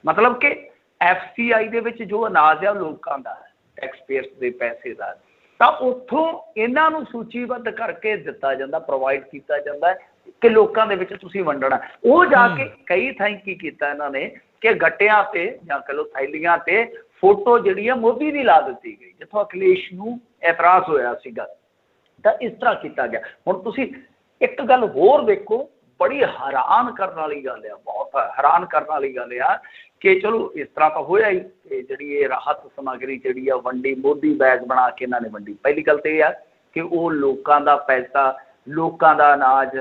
ਮਤਲਬ ਕਿ FCI ਦੇ ਵਿੱਚ ਜੋ ਅਨਾਜ ਹੈ ਉਹ ਲੋਕਾਂ ਦਾ, ਟੈਕਸਪੇਅਰਸ ਦੇ ਪੈਸੇ ਦਾ, ਤਾਂ ਉੱਥੋਂ ਇਹਨਾਂ ਨੂੰ ਸੂਚੀਬੱਧ ਕਰਕੇ ਦਿੱਤਾ ਜਾਂਦਾ, ਪ੍ਰੋਵਾਈਡ ਕੀਤਾ ਜਾਂਦਾ ਕਿ ਲੋਕਾਂ ਦੇ ਵਿੱਚ ਤੁਸੀਂ ਵੰਡਣਾ। ਉਹ ਜਾ ਕੇ ਕਈ ਥਾਈਂ ਕੀ ਕੀਤਾ ਇਹਨਾਂ ਨੇ ਕਿ ਗੱਟਿਆਂ 'ਤੇ ਜਾਂ ਕਹਿ ਲਓ ਥੈਲੀਆਂ 'ਤੇ ਫੋਟੋ ਜਿਹੜੀ ਆ ਮੋਦੀ ਦੀ ਲਾ ਦਿੱਤੀ ਗਈ, ਜਿੱਥੋਂ ਅਖਿਲੇਸ਼ ਨੂੰ ਇਤਰਾਜ਼ ਹੋਇਆ ਸੀਗਾ। ਤਾਂ ਇਸ ਤਰ੍ਹਾਂ ਕੀਤਾ ਗਿਆ। ਹੁਣ ਤੁਸੀਂ ਇੱਕ ਗੱਲ ਹੋਰ ਦੇਖੋ, ਬੜੀ ਹੈਰਾਨ ਕਰਨ ਵਾਲੀ ਗੱਲ ਆ, ਬਹੁਤ ਹੈਰਾਨ ਕਰਨ ਵਾਲੀ ਗੱਲ ਆ ਕਿ ਚਲੋ ਇਸ ਤਰ੍ਹਾਂ ਤਾਂ ਹੋਇਆ ਹੀ ਕਿ ਜਿਹੜੀ ਇਹ ਰਾਹਤ ਸਮੱਗਰੀ ਜਿਹੜੀ ਆ ਵੰਡੀ, ਮੋਦੀ ਬੈਗ ਬਣਾ ਕੇ ਇਹਨਾਂ ਨੇ ਵੰਡੀ। ਪਹਿਲੀ ਗੱਲ ਤਾਂ ਇਹ ਆ ਕਿ ਉਹ ਲੋਕਾਂ ਦਾ ਪੈਸਾ, ਲੋਕਾਂ ਦਾ ਅਨਾਜ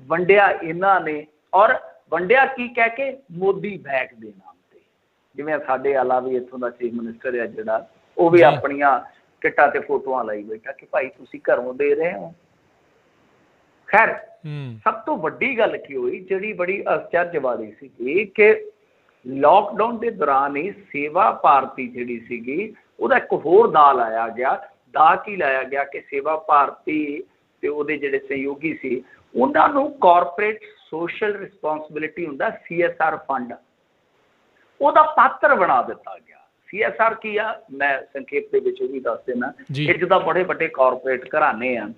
ਵੰਡਿਆ ਇਹਨਾਂ ਨੇ, ਔਰ ਵੰਡਿਆ ਕੀ ਕਹਿ ਕੇ, ਮੋਦੀ ਬੈਗ ਦੇ ਨਾਮ 'ਤੇ। ਜਿਵੇਂ ਸਾਡੇ ਆਲਾ ਵੀ ਇੱਥੋਂ ਦਾ ਚੀਫ ਮਿਨਿਸਟਰ ਆ ਜਿਹੜਾ, ਉਹ ਵੀ ਆਪਣੀਆਂ ਕਿੱਟਾਂ 'ਤੇ ਫੋਟੋਆਂ ਲਾਈ ਬੈਠਾ ਕਿ ਭਾਈ ਤੁਸੀਂ ਘਰੋਂ ਦੇ ਰਹੇ ਹੋ। ਖੈਰ ਸਭ ਤੋਂ ਵੱਡੀ ਗੱਲ ਕੀ ਹੋਈ, ਜਿਹੜੀ ਬੜੀ ਅਚਰਜ ਵਾਲੀ ਸੀਗੀ, ਕਿ ਲਾਕਡਾਊਨ ਦੇ ਦੌਰਾਨ ਹੀ ਸੇਵਾ ਭਾਰਤੀ ਜਿਹੜੀ ਸੀਗੀ ਉਹਦਾ ਇੱਕ ਹੋਰ ਦਾਅ ਲਾਇਆ ਗਿਆ। ਦਾਅ ਕੀ ਲਾਇਆ ਗਿਆ ਕਿ ਸੇਵਾ ਭਾਰਤੀ ਤੇ ਉਹਦੇ ਜਿਹੜੇ ਸਹਿਯੋਗੀ ਸੀ ਉਹਨਾਂ ਨੂੰ ਕਾਰਪੋਰੇਟ ਸੋਸ਼ਲ ਰਿਸਪੌਂਸਿਬਿਲਿਟੀ ਹੁੰਦਾ CSR ਫੰਡ, ਉਹਦਾ ਪਾਤਰ ਬਣਾ ਦਿੱਤਾ ਗਿਆ। CSR ਕੀ ਆ, ਮੈਂ ਸੰਖੇਪ ਦੇ ਵਿੱਚ ਉਹ ਵੀ ਦੱਸ ਦੇਣਾ ਕਿ ਜਿੱਦਾਂ ਬੜੇ ਵੱਡੇ ਕਾਰਪੋਰੇਟ ਘਰਾਣੇ ਆ,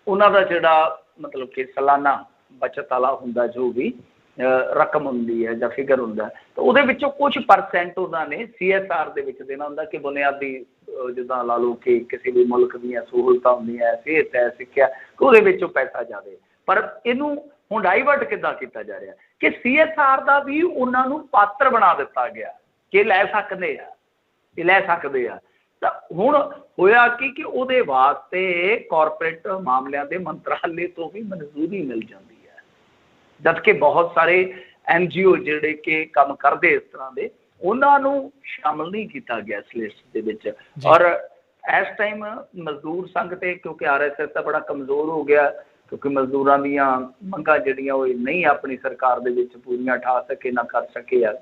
ਉਹਨਾਂ ਦਾ ਜਿਹੜਾ ਮਤਲਬ ਕਿ ਸਾਲਾਨਾ ਬਚਤ ਵਾਲਾ ਹੁੰਦਾ, ਜੋ ਵੀ ਰਕਮ ਹੁੰਦੀ ਹੈ ਜਾਂ ਫਿਗਰ ਹੁੰਦਾ, ਤਾਂ ਉਹਦੇ ਵਿੱਚੋਂ ਕੁਝ % ਉਹਨਾਂ ਨੇ CSR ਦੇ ਵਿੱਚ ਦੇਣਾ ਹੁੰਦਾ ਕਿ ਬੁਨਿਆਦੀ ਜਿੱਦਾਂ ਲਾ ਲਓ ਕਿ ਕਿਸੇ ਵੀ ਮੁਲਕ ਦੀਆਂ ਸਹੂਲਤਾਂ ਹੁੰਦੀਆਂ, ਸਿਹਤ ਹੈ, ਸਿੱਖਿਆ, ਉਹਦੇ ਵਿੱਚੋਂ ਪੈਸਾ ਜਾਵੇ। ਪਰ ਇਹਨੂੰ ਹੁਣ ਡਾਈਵਰਟ ਕਿੱਦਾਂ ਕੀਤਾ ਜਾ ਰਿਹਾ ਕਿ CSR ਦਾ ਵੀ ਉਹਨਾਂ ਨੂੰ ਪਾਤਰ ਬਣਾ ਦਿੱਤਾ ਗਿਆ ਕਿ ਲੈ ਸਕਦੇ ਆ, ਇਹ ਲੈ ਸਕਦੇ ਆ। ਤਾਂ ਹੁਣ ਹੋਇਆ ਕਿ ਉਹਦੇ ਵਾਸਤੇ ਕਾਰਪੋਰੇਟ ਮਾਮਲਿਆਂ ਦੇ ਮੰਤਰਾਲੇ ਤੋਂ ਵੀ ਮਨਜ਼ੂਰੀ ਮਿਲ ਜਾਂਦੀ ਹੈ, ਜਦ ਕਿ ਬਹੁਤ ਸਾਰੇ NGO ਜਿਹੜੇ ਕਿ ਕੰਮ ਕਰਦੇ ਇਸ ਤਰ੍ਹਾਂ ਦੇ, ਉਹਨਾਂ ਨੂੰ ਸ਼ਾਮਲ ਨਹੀਂ ਕੀਤਾ ਗਿਆ ਇਸ ਲਿਸਟ ਦੇ ਵਿੱਚ। ਔਰ ਇਸ ਟਾਈਮ ਮਜ਼ਦੂਰ ਸੰਘ ਤੇ ਕਿਉਂਕਿ RSS ਤਾਂ ਬੜਾ ਕਮਜ਼ੋਰ ਹੋ ਗਿਆ, ਕਿਉਂਕਿ ਮਜ਼ਦੂਰਾਂ ਦੀਆਂ ਮੰਗਾਂ ਜਿਹੜੀਆਂ ਉਹ ਨਹੀਂ ਆਪਣੀ ਸਰਕਾਰ ਦੇ ਵਿੱਚ ਪੂਰੀਆਂ ਠਾ ਸਕੇ, ਨਾ ਕਰ ਸਕੇ ਆ।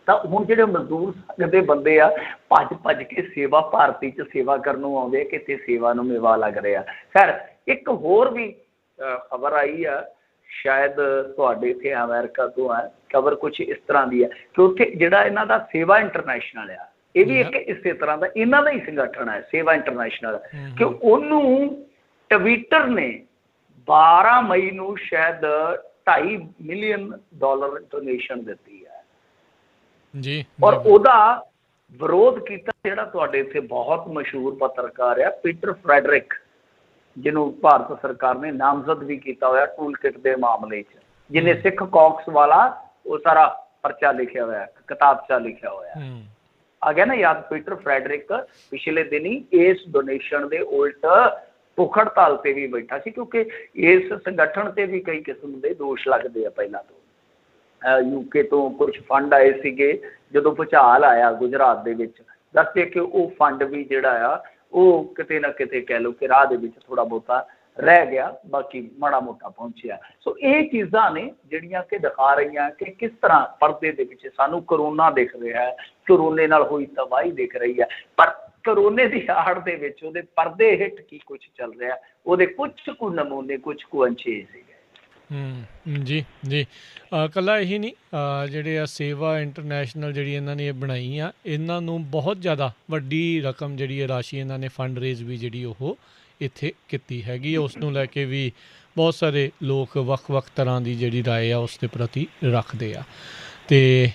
ਤਾਂ ਹੁਣ ਜਿਹੜੇ ਮਜ਼ਦੂਰ ਸੰਘ ਦੇ ਬੰਦੇ ਆ ਭੱਜ ਕੇ ਸੇਵਾ ਭਾਰਤੀ 'ਚ ਸੇਵਾ ਕਰਨ ਨੂੰ ਆਉਂਦੇ, ਕਿਤੇ ਸੇਵਾ ਨੂੰ ਮੇਵਾ ਲੱਗ ਰਿਹਾ। ਖੈਰ ਇੱਕ ਹੋਰ ਵੀ ਖਬਰ ਆਈ ਆ, ਸ਼ਾਇਦ ਤੁਹਾਡੇ ਇੱਥੇ ਅਮਰੀਕਾ ਤੋਂ ਹੈ ਖਬਰ, ਕੁਛ ਇਸ ਤਰ੍ਹਾਂ ਦੀ ਹੈ ਕਿ ਉੱਥੇ ਜਿਹੜਾ ਇਹਨਾਂ ਦਾ ਸੇਵਾ ਇੰਟਰਨੈਸ਼ਨਲ ਆ, ਇਹ ਵੀ ਇੱਕ ਇਸੇ ਤਰ੍ਹਾਂ ਦਾ ਇਹਨਾਂ ਦਾ ਹੀ ਸੰਗਠਨ ਹੈ ਸੇਵਾ ਇੰਟਰਨੈਸ਼ਨਲ, ਕਿ ਉਹਨੂੰ ਟਵਿੱਟਰ ਨੇ 12 ਮਈ ਨੂੰ ਸ਼ਾਇਦ $2.5 ਮਿਲੀਅਨ ਡੋਨੇਸ਼ਨ ਦਿੱਤੀ ਹੈ ਜੀ। ਔਰ ਉਹਦਾ ਵਿਰੋਧ ਕੀਤਾ ਜਿਹੜਾ ਤੁਹਾਡੇ ਇੱਥੇ ਬਹੁਤ ਮਸ਼ਹੂਰ ਪੱਤਰਕਾਰ ਆ ਪੀਟਰ ਫਰੈਡਰਿਕ, ਜਿਹਨੂੰ ਭਾਰਤ ਸਰਕਾਰ ਨੇ ਨਾਮਜ਼ਦ ਵੀ ਕੀਤਾ ਹੋਇਆ ਟੂਲ ਕਿਟ ਦੇ ਮਾਮਲੇ 'ਚ, ਜਿਹਨੇ ਸਿੱਖ ਕੌਕਸ ਵਾਲਾ ਉਹ ਸਾਰਾ ਪਰਚਾ ਲਿਖਿਆ ਹੋਇਆ, ਕਿਤਾਬਚਾ ਲਿਖਿਆ ਹੋਇਆ। ਆ ਗਿਆ ਨਾ ਯਾਦ? ਪੀਟਰ ਫਰੈਡਰਿਕ ਪਿਛਲੇ ਦਿਨੀ ਇਸ ਡੋਨੇਸ਼ਨ ਦੇ ਉਲਟ ਭੁੱਖ ਹੜਤਾਲ ਤੇ ਵੀ ਬੈਠਾ ਸੀ, ਕਿਉਂਕਿ ਇਸ ਸੰਗਠਨ ਤੇ ਵੀ ਕਈ ਕਿਸਮ ਦੇ ਦੋਸ਼ ਲੱਗਦੇ ਆ। ਪਹਿਲਾਂ ਤੋਂ UK ਤੋਂ ਕੁਝ ਫੰਡ ਆਏ ਸੀਗੇ ਜਦੋਂ ਭੁਚਾਲ ਆਇਆ ਗੁਜਰਾਤ ਦੇ ਵਿੱਚ, ਦੱਸਦੇ ਕਿ ਉਹ ਫੰਡ ਵੀ ਜਿਹੜਾ ਆ ਉਹ ਕਿਤੇ ਨਾ ਕਿਤੇ ਕਹਿ ਲਓ ਕਿ ਰਾਹ ਦੇ ਵਿੱਚ ਥੋੜ੍ਹਾ ਬਹੁਤਾ ਰਹਿ ਗਿਆ, ਬਾਕੀ ਮਾੜਾ ਮੋਟਾ ਪਹੁੰਚਿਆ। ਸੋ ਇਹ ਚੀਜ਼ਾਂ ਨੇ ਜਿਹੜੀਆਂ ਕਿ ਦਿਖਾ ਰਹੀਆਂ ਕਿ ਕਿਸ ਤਰ੍ਹਾਂ ਪਰਦੇ ਦੇ ਵਿੱਚ ਸਾਨੂੰ ਕਰੋਨਾ ਦਿਖ ਰਿਹਾ ਹੈ, ਕਰੋਨੇ ਨਾਲ ਹੋਈ ਤਬਾਹੀ ਦਿਖ ਰਹੀ ਹੈ, ਪਰ ਕਰੋਨੇ ਦੀ ਆੜ ਦੇ ਵਿੱਚ ਉਹਦੇ ਪਰਦੇ ਹੇਠ ਕੀ ਕੁਛ ਚੱਲ ਰਿਹਾ, ਉਹਦੇ ਕੁਛ ਕੁ ਨਮੂਨੇ, ਕੁਛ ਕੁ ਅੰਸ਼ੇ ਸੀਗੇ। ਜੀ ਜੀ, ਇਕੱਲਾ ਇਹੀ ਨਹੀਂ, ਜਿਹੜੇ ਆ ਸੇਵਾ ਇੰਟਰਨੈਸ਼ਨਲ ਜਿਹੜੀ ਇਹਨਾਂ ਨੇ ਬਣਾਈ ਆ, ਇਹਨਾਂ ਨੂੰ ਬਹੁਤ ਜ਼ਿਆਦਾ ਵੱਡੀ ਰਕਮ ਜਿਹੜੀ ਹੈ ਰਾਸ਼ੀ ਇਹਨਾਂ ਨੇ ਫੰਡ ਰੇਜ਼ ਵੀ ਜਿਹੜੀ ਉਹ ਇੱਥੇ ਕੀਤੀ ਹੈਗੀ, ਉਸ ਨੂੰ ਲੈ ਕੇ ਵੀ ਬਹੁਤ ਸਾਰੇ ਲੋਕ ਵੱਖ-ਵੱਖ ਤਰ੍ਹਾਂ ਦੀ ਜਿਹੜੀ ਰਾਏ ਆ ਉਸ ਦੇ ਪ੍ਰਤੀ ਰੱਖਦੇ ਆ। ਤੇ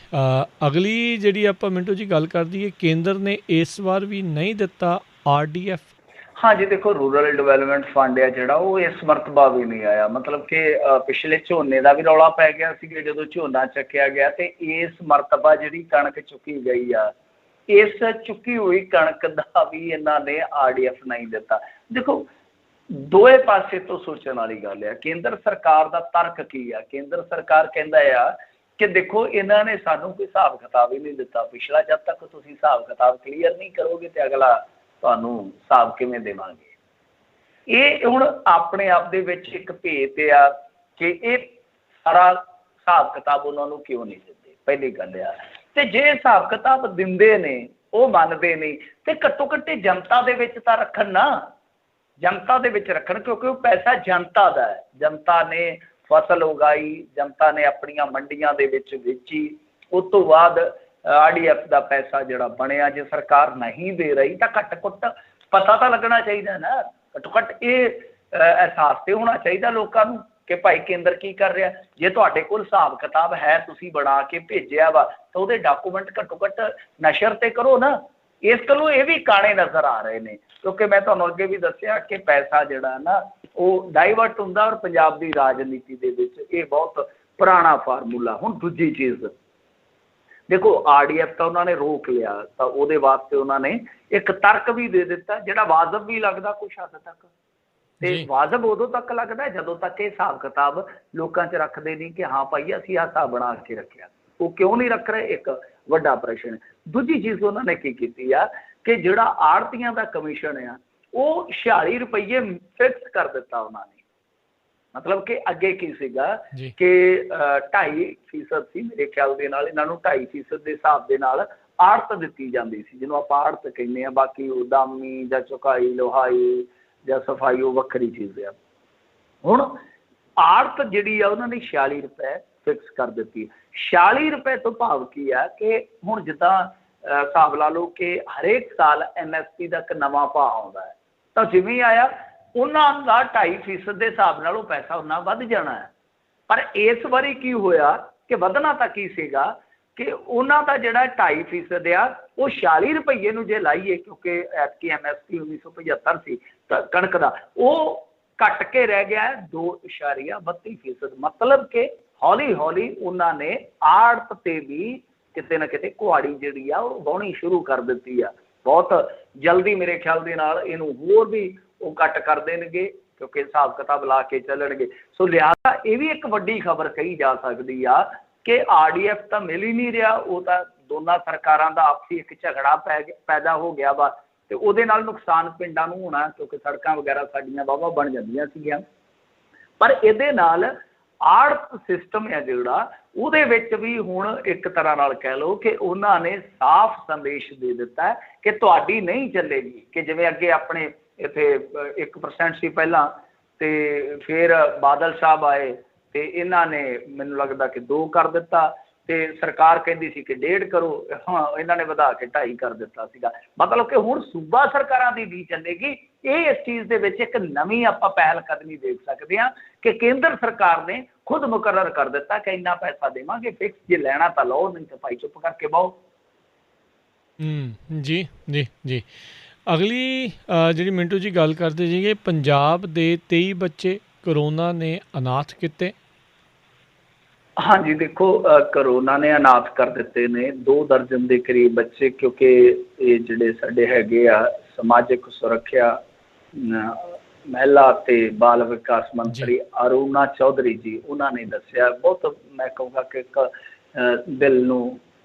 ਅਗਲੀ ਜਿਹੜੀ ਆਪਾਂ ਮਿੰਟੂ ਜੀ ਗੱਲ ਕਰ ਦਈਏ, ਕੇਂਦਰ ਨੇ ਇਸ ਵਾਰ ਵੀ ਨਹੀਂ ਦਿੱਤਾ RDF। हाँ जी, देखो रूरल डिवेलपमेंट फंड है ਜਿਹੜਾ ਉਹ ਇਸ ਮਰਤਬਾ ਵੀ ਨਹੀਂ ਆਇਆ। ਮਤਲਬ ਕਿ ਪਿਛਲੇ ਝੋਨੇ ਦਾ ਵੀ ਰੌਲਾ ਪੈ ਗਿਆ ਸੀ ਜਦੋਂ ਝੋਨਾ ਚੱਕਿਆ ਗਿਆ, ਤੇ ਇਸ ਮਰਤਬਾ ਜਿਹੜੀ ਕਣਕ ਚੁੱਕੀ ਗਈ ਆ, ਇਸ ਚੁੱਕੀ ਹੋਈ ਕਣਕ ਦਾ ਵੀ ਇਹਨਾਂ ਨੇ RDF ਨਹੀਂ ਦਿੱਤਾ। ਦੇਖੋ ਦੋਏ ਪਾਸੇ ਤੋਂ ਸੋਚਣ ਵਾਲੀ ਗੱਲ ਆ। ਕੇਂਦਰ ਸਰਕਾਰ ਦਾ ਤਰਕ ਕੀ ਆ? ਕੇਂਦਰ ਸਰਕਾਰ ਕਹਿੰਦਾ ਆ ਕਿ ਦੇਖੋ ਇਹਨਾਂ ਨੇ ਸਾਨੂੰ ਕੋਈ ਹਿਸਾਬ ਕਿਤਾਬ ਹੀ ਨਹੀਂ ਦਿੱਤਾ ਪਿਛਲਾ, ਜਦ ਤੱਕ ਤੁਸੀਂ ਹਿਸਾਬ ਕਿਤਾਬ ਕਲੀਅਰ ਨਹੀਂ ਕਰੋਗੇ ਤੇ ਅਗਲਾ ਤੁਹਾਨੂੰ ਹਿਸਾਬ ਕਿਵੇਂ ਦੇਵਾਂਗੇ। ਇਹ ਹੁਣ ਆਪਣੇ ਆਪ ਦੇ ਵਿੱਚ ਇੱਕ ਭੇਤ ਆ ਕਿ ਇਹ ਸਾਰਾ ਹਿਸਾਬ ਕਿਤਾਬ ਉਹਨਾਂ ਨੂੰ ਕਿਉਂ ਨਹੀਂ ਦਿੰਦੇ, ਪਹਿਲੀ ਗੱਲ ਆ। ਤੇ ਜੇ ਹਿਸਾਬ ਕਿਤਾਬ ਦਿੰਦੇ ਨੇ, ਉਹ ਮੰਨਦੇ ਨਹੀਂ, ਤੇ ਘੱਟੋ ਘੱਟ ਜਨਤਾ ਦੇ ਵਿੱਚ ਤਾਂ ਰੱਖਣ ਨਾ, ਜਨਤਾ ਦੇ ਵਿੱਚ ਰੱਖਣ, ਕਿਉਂਕਿ ਉਹ ਪੈਸਾ ਜਨਤਾ ਦਾ ਹੈ। ਜਨਤਾ ਨੇ ਫਸਲ ਉਗਾਈ, ਜਨਤਾ ਨੇ ਆਪਣੀਆਂ ਮੰਡੀਆਂ ਦੇ ਵਿੱਚ ਵੇਚੀ, ਉਸ ਤੋਂ ਬਾਅਦ RDF ਦਾ ਪੈਸਾ ਜਿਹੜਾ ਬਣਿਆ, ਜੇ ਸਰਕਾਰ ਨਹੀਂ ਦੇ ਰਹੀ ਤਾਂ ਘੱਟ ਘੱਟ ਪਤਾ ਤਾਂ ਲੱਗਣਾ ਚਾਹੀਦਾ ਨਾ, ਘੱਟੋ ਘੱਟ ਇਹ ਅਹਿਸਾਸ ਤੇ ਹੋਣਾ ਚਾਹੀਦਾ ਲੋਕਾਂ ਨੂੰ ਕਿ ਭਾਈ ਕੇਂਦਰ ਕੀ ਕਰ ਰਿਹਾ। ਜੇ ਤੁਹਾਡੇ ਕੋਲ ਹਿਸਾਬ ਕਿਤਾਬ ਹੈ, ਤੁਸੀਂ ਬਣਾ ਕੇ ਭੇਜਿਆ ਵਾ, ਤਾਂ ਉਹਦੇ ਡਾਕੂਮੈਂਟ ਘੱਟੋ ਘੱਟ ਨਸ਼ਰ ਤੇ ਕਰੋ ਨਾ। ਇਸ ਗੱਲੋਂ ਇਹ ਵੀ ਕਾਣੇ ਨਜ਼ਰ ਆ ਰਹੇ ਨੇ, ਕਿਉਂਕਿ ਮੈਂ ਤੁਹਾਨੂੰ ਅੱਗੇ ਵੀ ਦੱਸਿਆ ਕਿ ਪੈਸਾ ਜਿਹੜਾ ਨਾ ਉਹ ਡਾਈਵਰਟ ਹੁੰਦਾ, ਔਰ ਪੰਜਾਬ ਦੀ ਰਾਜਨੀਤੀ ਦੇ ਵਿੱਚ ਇਹ ਬਹੁਤ ਪੁਰਾਣਾ ਫਾਰਮੂਲਾ। ਹੁਣ ਦੂਜੀ ਚੀਜ਼ ਦੇਖੋ, RDF ਤਾਂ ਉਹਨਾਂ ਨੇ ਰੋਕ ਲਿਆ, ਤਾਂ ਉਹਦੇ ਵਾਸਤੇ ਉਹਨਾਂ ਨੇ ਇੱਕ ਤਰਕ ਵੀ ਦੇ ਦਿੱਤਾ ਜਿਹੜਾ ਵਾਜਬ ਵੀ ਲੱਗਦਾ ਕੁਛ ਹੱਦ ਤੱਕ। ਤੇ ਵਾਜਬ ਉਦੋਂ ਤੱਕ ਲੱਗਦਾ ਜਦੋਂ ਤੱਕ ਇਹ ਹਿਸਾਬ ਕਿਤਾਬ ਲੋਕਾਂ 'ਚ ਰੱਖਦੇ ਨਹੀਂ ਕਿ ਹਾਂ ਭਾਈ ਅਸੀਂ ਆਹ ਹਿਸਾਬ ਬਣਾ ਕੇ ਰੱਖਿਆ। ਉਹ ਕਿਉਂ ਨਹੀਂ ਰੱਖ ਰਹੇ, ਇੱਕ ਵੱਡਾ ਪ੍ਰਸ਼ਨ। ਦੂਜੀ ਚੀਜ਼ ਉਹਨਾਂ ਨੇ ਕੀ ਕੀਤੀ ਆ ਕਿ ਜਿਹੜਾ ਆੜ੍ਹਤੀਆਂ ਦਾ ਕਮਿਸ਼ਨ ਆ, ਉਹ 46 ਰੁਪਈਏ ਫਿਕਸ ਕਰ ਦਿੱਤਾ ਉਹਨਾਂ ਨੇ। ਮਤਲਬ ਕਿ ਅੱਗੇ ਕੀ ਸੀਗਾ ਕਿ 2.5% ਸੀ ਮੇਰੇ ਖਿਆਲ ਦੇ ਨਾਲ, ਇਹਨਾਂ ਨੂੰ 2.5% ਦੇ ਹਿਸਾਬ ਦੇ ਨਾਲ ਆੜਤ ਦਿੱਤੀ ਜਾਂਦੀ ਸੀ, ਜਿਹਨੂੰ ਆਪਾਂ ਆੜਤ ਕਹਿੰਦੇ ਹਾਂ। ਬਾਕੀ ਉਹ ਦਾਮੀ ਜਾਂ ਚੁਕਾਈ, ਲੋਹਾਈ ਜਾਂ ਸਫਾਈ, ਉਹ ਵੱਖਰੀ ਚੀਜ਼ ਆ। ਹੁਣ ਆੜਤ ਜਿਹੜੀ ਆ ਉਹਨਾਂ ਨੇ 46 ਰੁਪਏ ਫਿਕਸ ਕਰ ਦਿੱਤੀ। 46 ਰੁਪਏ ਤੋਂ ਭਾਵ ਕੀ ਆ ਕਿ ਹੁਣ ਜਿੱਦਾਂ ਹਿਸਾਬ ਲਾ ਲਓ ਕਿ ਹਰੇਕ ਸਾਲ MSP ਦਾ ਇੱਕ ਨਵਾਂ ਭਾਅ ਆਉਂਦਾ ਹੈ, ਤਾਂ ਜਿਵੇਂ ਆਇਆ ਉਹਨਾਂ ਦਾ 2.5% ਦੇ ਹਿਸਾਬ ਨਾਲ ਉਹ ਪੈਸਾ ਉਹਨਾਂ ਵੱਧ ਜਾਣਾ ਹੈ। ਪਰ ਇਸ ਵਾਰੀ ਕੀ ਹੋਇਆ ਕਿ ਵਧਣਾ ਤਾਂ ਕੀ ਸੀਗਾ ਕਿ ਉਹਨਾਂ ਦਾ ਜਿਹੜਾ 2.5% ਆ, ਉਹ 46 ਰੁਪਈਏ ਨੂੰ ਜੇ ਲਾਈਏ, ਕਿਉਂਕਿ ਐਤਕੀ MSP 1975 ਸੀ ਤਾਂ ਕਣਕ ਦਾ, ਉਹ ਘਟ ਕੇ ਰਹਿ ਗਿਆ 2.32%। ਮਤਲਬ ਕਿ ਹੌਲੀ ਹੌਲੀ ਉਹਨਾਂ ਨੇ ਆੜਤ ਤੇ ਵੀ ਕਿਤੇ ਨਾ ਕਿਤੇ ਕੁਹਾੜੀ ਜਿਹੜੀ ਆ ਉਹ ਵਾਹੁਣੀ ਸ਼ੁਰੂ ਕਰ ਦਿੱਤੀ ਆ। ਬਹੁਤ ਜਲਦੀ ਮੇਰੇ ਖਿਆਲ ਦੇ ਨਾਲ ਇਹਨੂੰ ਹੋਰ ਵੀ ਉਹ ਘੱਟ ਕਰ ਦੇਣਗੇ, ਕਿਉਂਕਿ ਹਿਸਾਬ ਕਿਤਾਬ ਲਾ ਕੇ ਚੱਲਣਗੇ। ਸੋ ਲਿਹਾਜ਼ਾ ਇਹ ਵੀ ਇੱਕ ਵੱਡੀ ਖਬਰ ਕਹੀ ਜਾ ਸਕਦੀ ਆ ਕਿ RDF ਤਾਂ ਮਿਲ ਹੀ ਨਹੀਂ ਰਿਹਾ। ਉਹ ਤਾਂ ਦੋਨਾਂ ਸਰਕਾਰਾਂ ਦਾ ਆਪਸੀ ਇੱਕ ਝਗੜਾ ਪੈਦਾ ਹੋ ਗਿਆ ਵਾ, ਤੇ ਉਹਦੇ ਨਾਲ ਨੁਕਸਾਨ ਪਿੰਡਾਂ ਨੂੰ ਹੋਣਾ, ਕਿਉਂਕਿ ਸੜਕਾਂ ਵਗੈਰਾ ਸਾਡੀਆਂ ਵਾਹਵਾ ਬਣ ਜਾਂਦੀਆਂ ਸੀਗੀਆਂ। ਪਰ ਇਹਦੇ ਨਾਲ ਆੜਤ ਸਿਸਟਮ ਹੈ ਜਿਹੜਾ, ਉਹਦੇ ਵਿੱਚ ਵੀ ਹੁਣ ਇੱਕ ਤਰ੍ਹਾਂ ਨਾਲ ਕਹਿ ਲਓ ਕਿ ਉਹਨਾਂ ਨੇ ਸਾਫ਼ ਸੰਦੇਸ਼ ਦੇ ਦਿੱਤਾ ਕਿ ਤੁਹਾਡੀ ਨਹੀਂ ਚੱਲੇਗੀ। ਕਿ ਜਿਵੇਂ ਅੱਗੇ ਆਪਣੇ ਇੱਥੇ 1% ਸੀ ਪਹਿਲਾਂ, ਤੇ ਫਿਰ ਬਾਦਲ ਸਾਹਿਬ ਆਏ ਤੇ ਇਹਨਾਂ ਨੇ ਮੈਨੂੰ ਲੱਗਦਾ ਕਿ 2 ਕਰ ਦਿੱਤਾ, ਤੇ ਸਰਕਾਰ ਕਹਿੰਦੀ ਸੀ ਕਿ 1.5 ਕਰੋ, ਹਾਂ ਇਹਨਾਂ ਨੇ ਵਧਾ ਕੇ 2.5 ਕਰ ਦਿੱਤਾ ਸੀਗਾ। ਮਤਲਬ ਕਿ ਹੁਣ ਸੂਬਾ ਸਰਕਾਰਾਂ ਦੀ ਨਹੀਂ ਚੱਲੇਗੀ। ਇਹ ਇਸ ਚੀਜ਼ ਦੇ ਵਿੱਚ ਇੱਕ ਨਵੀਂ ਆਪਾਂ ਪਹਿਲ ਕਦਮੀ ਦੇਖ ਸਕਦੇ ਹਾਂ ਕਿ ਕੇਂਦਰ ਸਰਕਾਰ ਨੇ ਖੁਦ ਮੁਕਰਰ ਕਰ ਦਿੱਤਾ ਕਿ ਇੰਨਾ ਪੈਸਾ ਦੇਵਾਂਗੇ ਫਿਕਸ, ਜੇ ਲੈਣਾ ਤਾਂ ਲਓ, ਨਹੀਂ ਤਾਂ ਭਾਈ ਚੁੱਪ ਕਰਕੇ ਬਹੁ। ਜੀ ਜੀ ਜੀ। ਅਗਲੀ ਜਿਹੜੀ ਮਿੰਟੂ ਜੀ ਗੱਲ ਕਰਦੇ ਸੀਗੇ, ਪੰਜਾਬ ਦੇ 23 ਬੱਚੇ ਕਰੋਨਾ ਨੇ ਅਨਾਥ ਕੀਤੇ। ਹਾਂਜੀ ਦੇਖੋ, ਕਰੋਨਾ ਨੇ ਅਨਾਥ ਕਰ ਦਿੱਤੇ ਨੇ 2 ਦਰਜਨ ਦੇ ਕਰੀਬ ਬੱਚੇ, ਕਿਉਂਕਿ ਇਹ ਜਿਹੜੇ ਸਾਡੇ ਹੈਗੇ ਆ ਸਮਾਜਿਕ ਸੁਰੱਖਿਆ, ਮਹਿਲਾ ਤੇ ਬਾਲ ਵਿਕਾਸ ਮੰਤਰੀ ਅਰੁਣਾ ਚੌਧਰੀ ਜੀ, ਉਹਨਾਂ ਨੇ ਦੱਸਿਆ। ਬਹੁਤ ਮੈਂ ਕਹੂੰਗਾ ਕਿ ਇੱਕ ਦਿਲ ਨੂੰ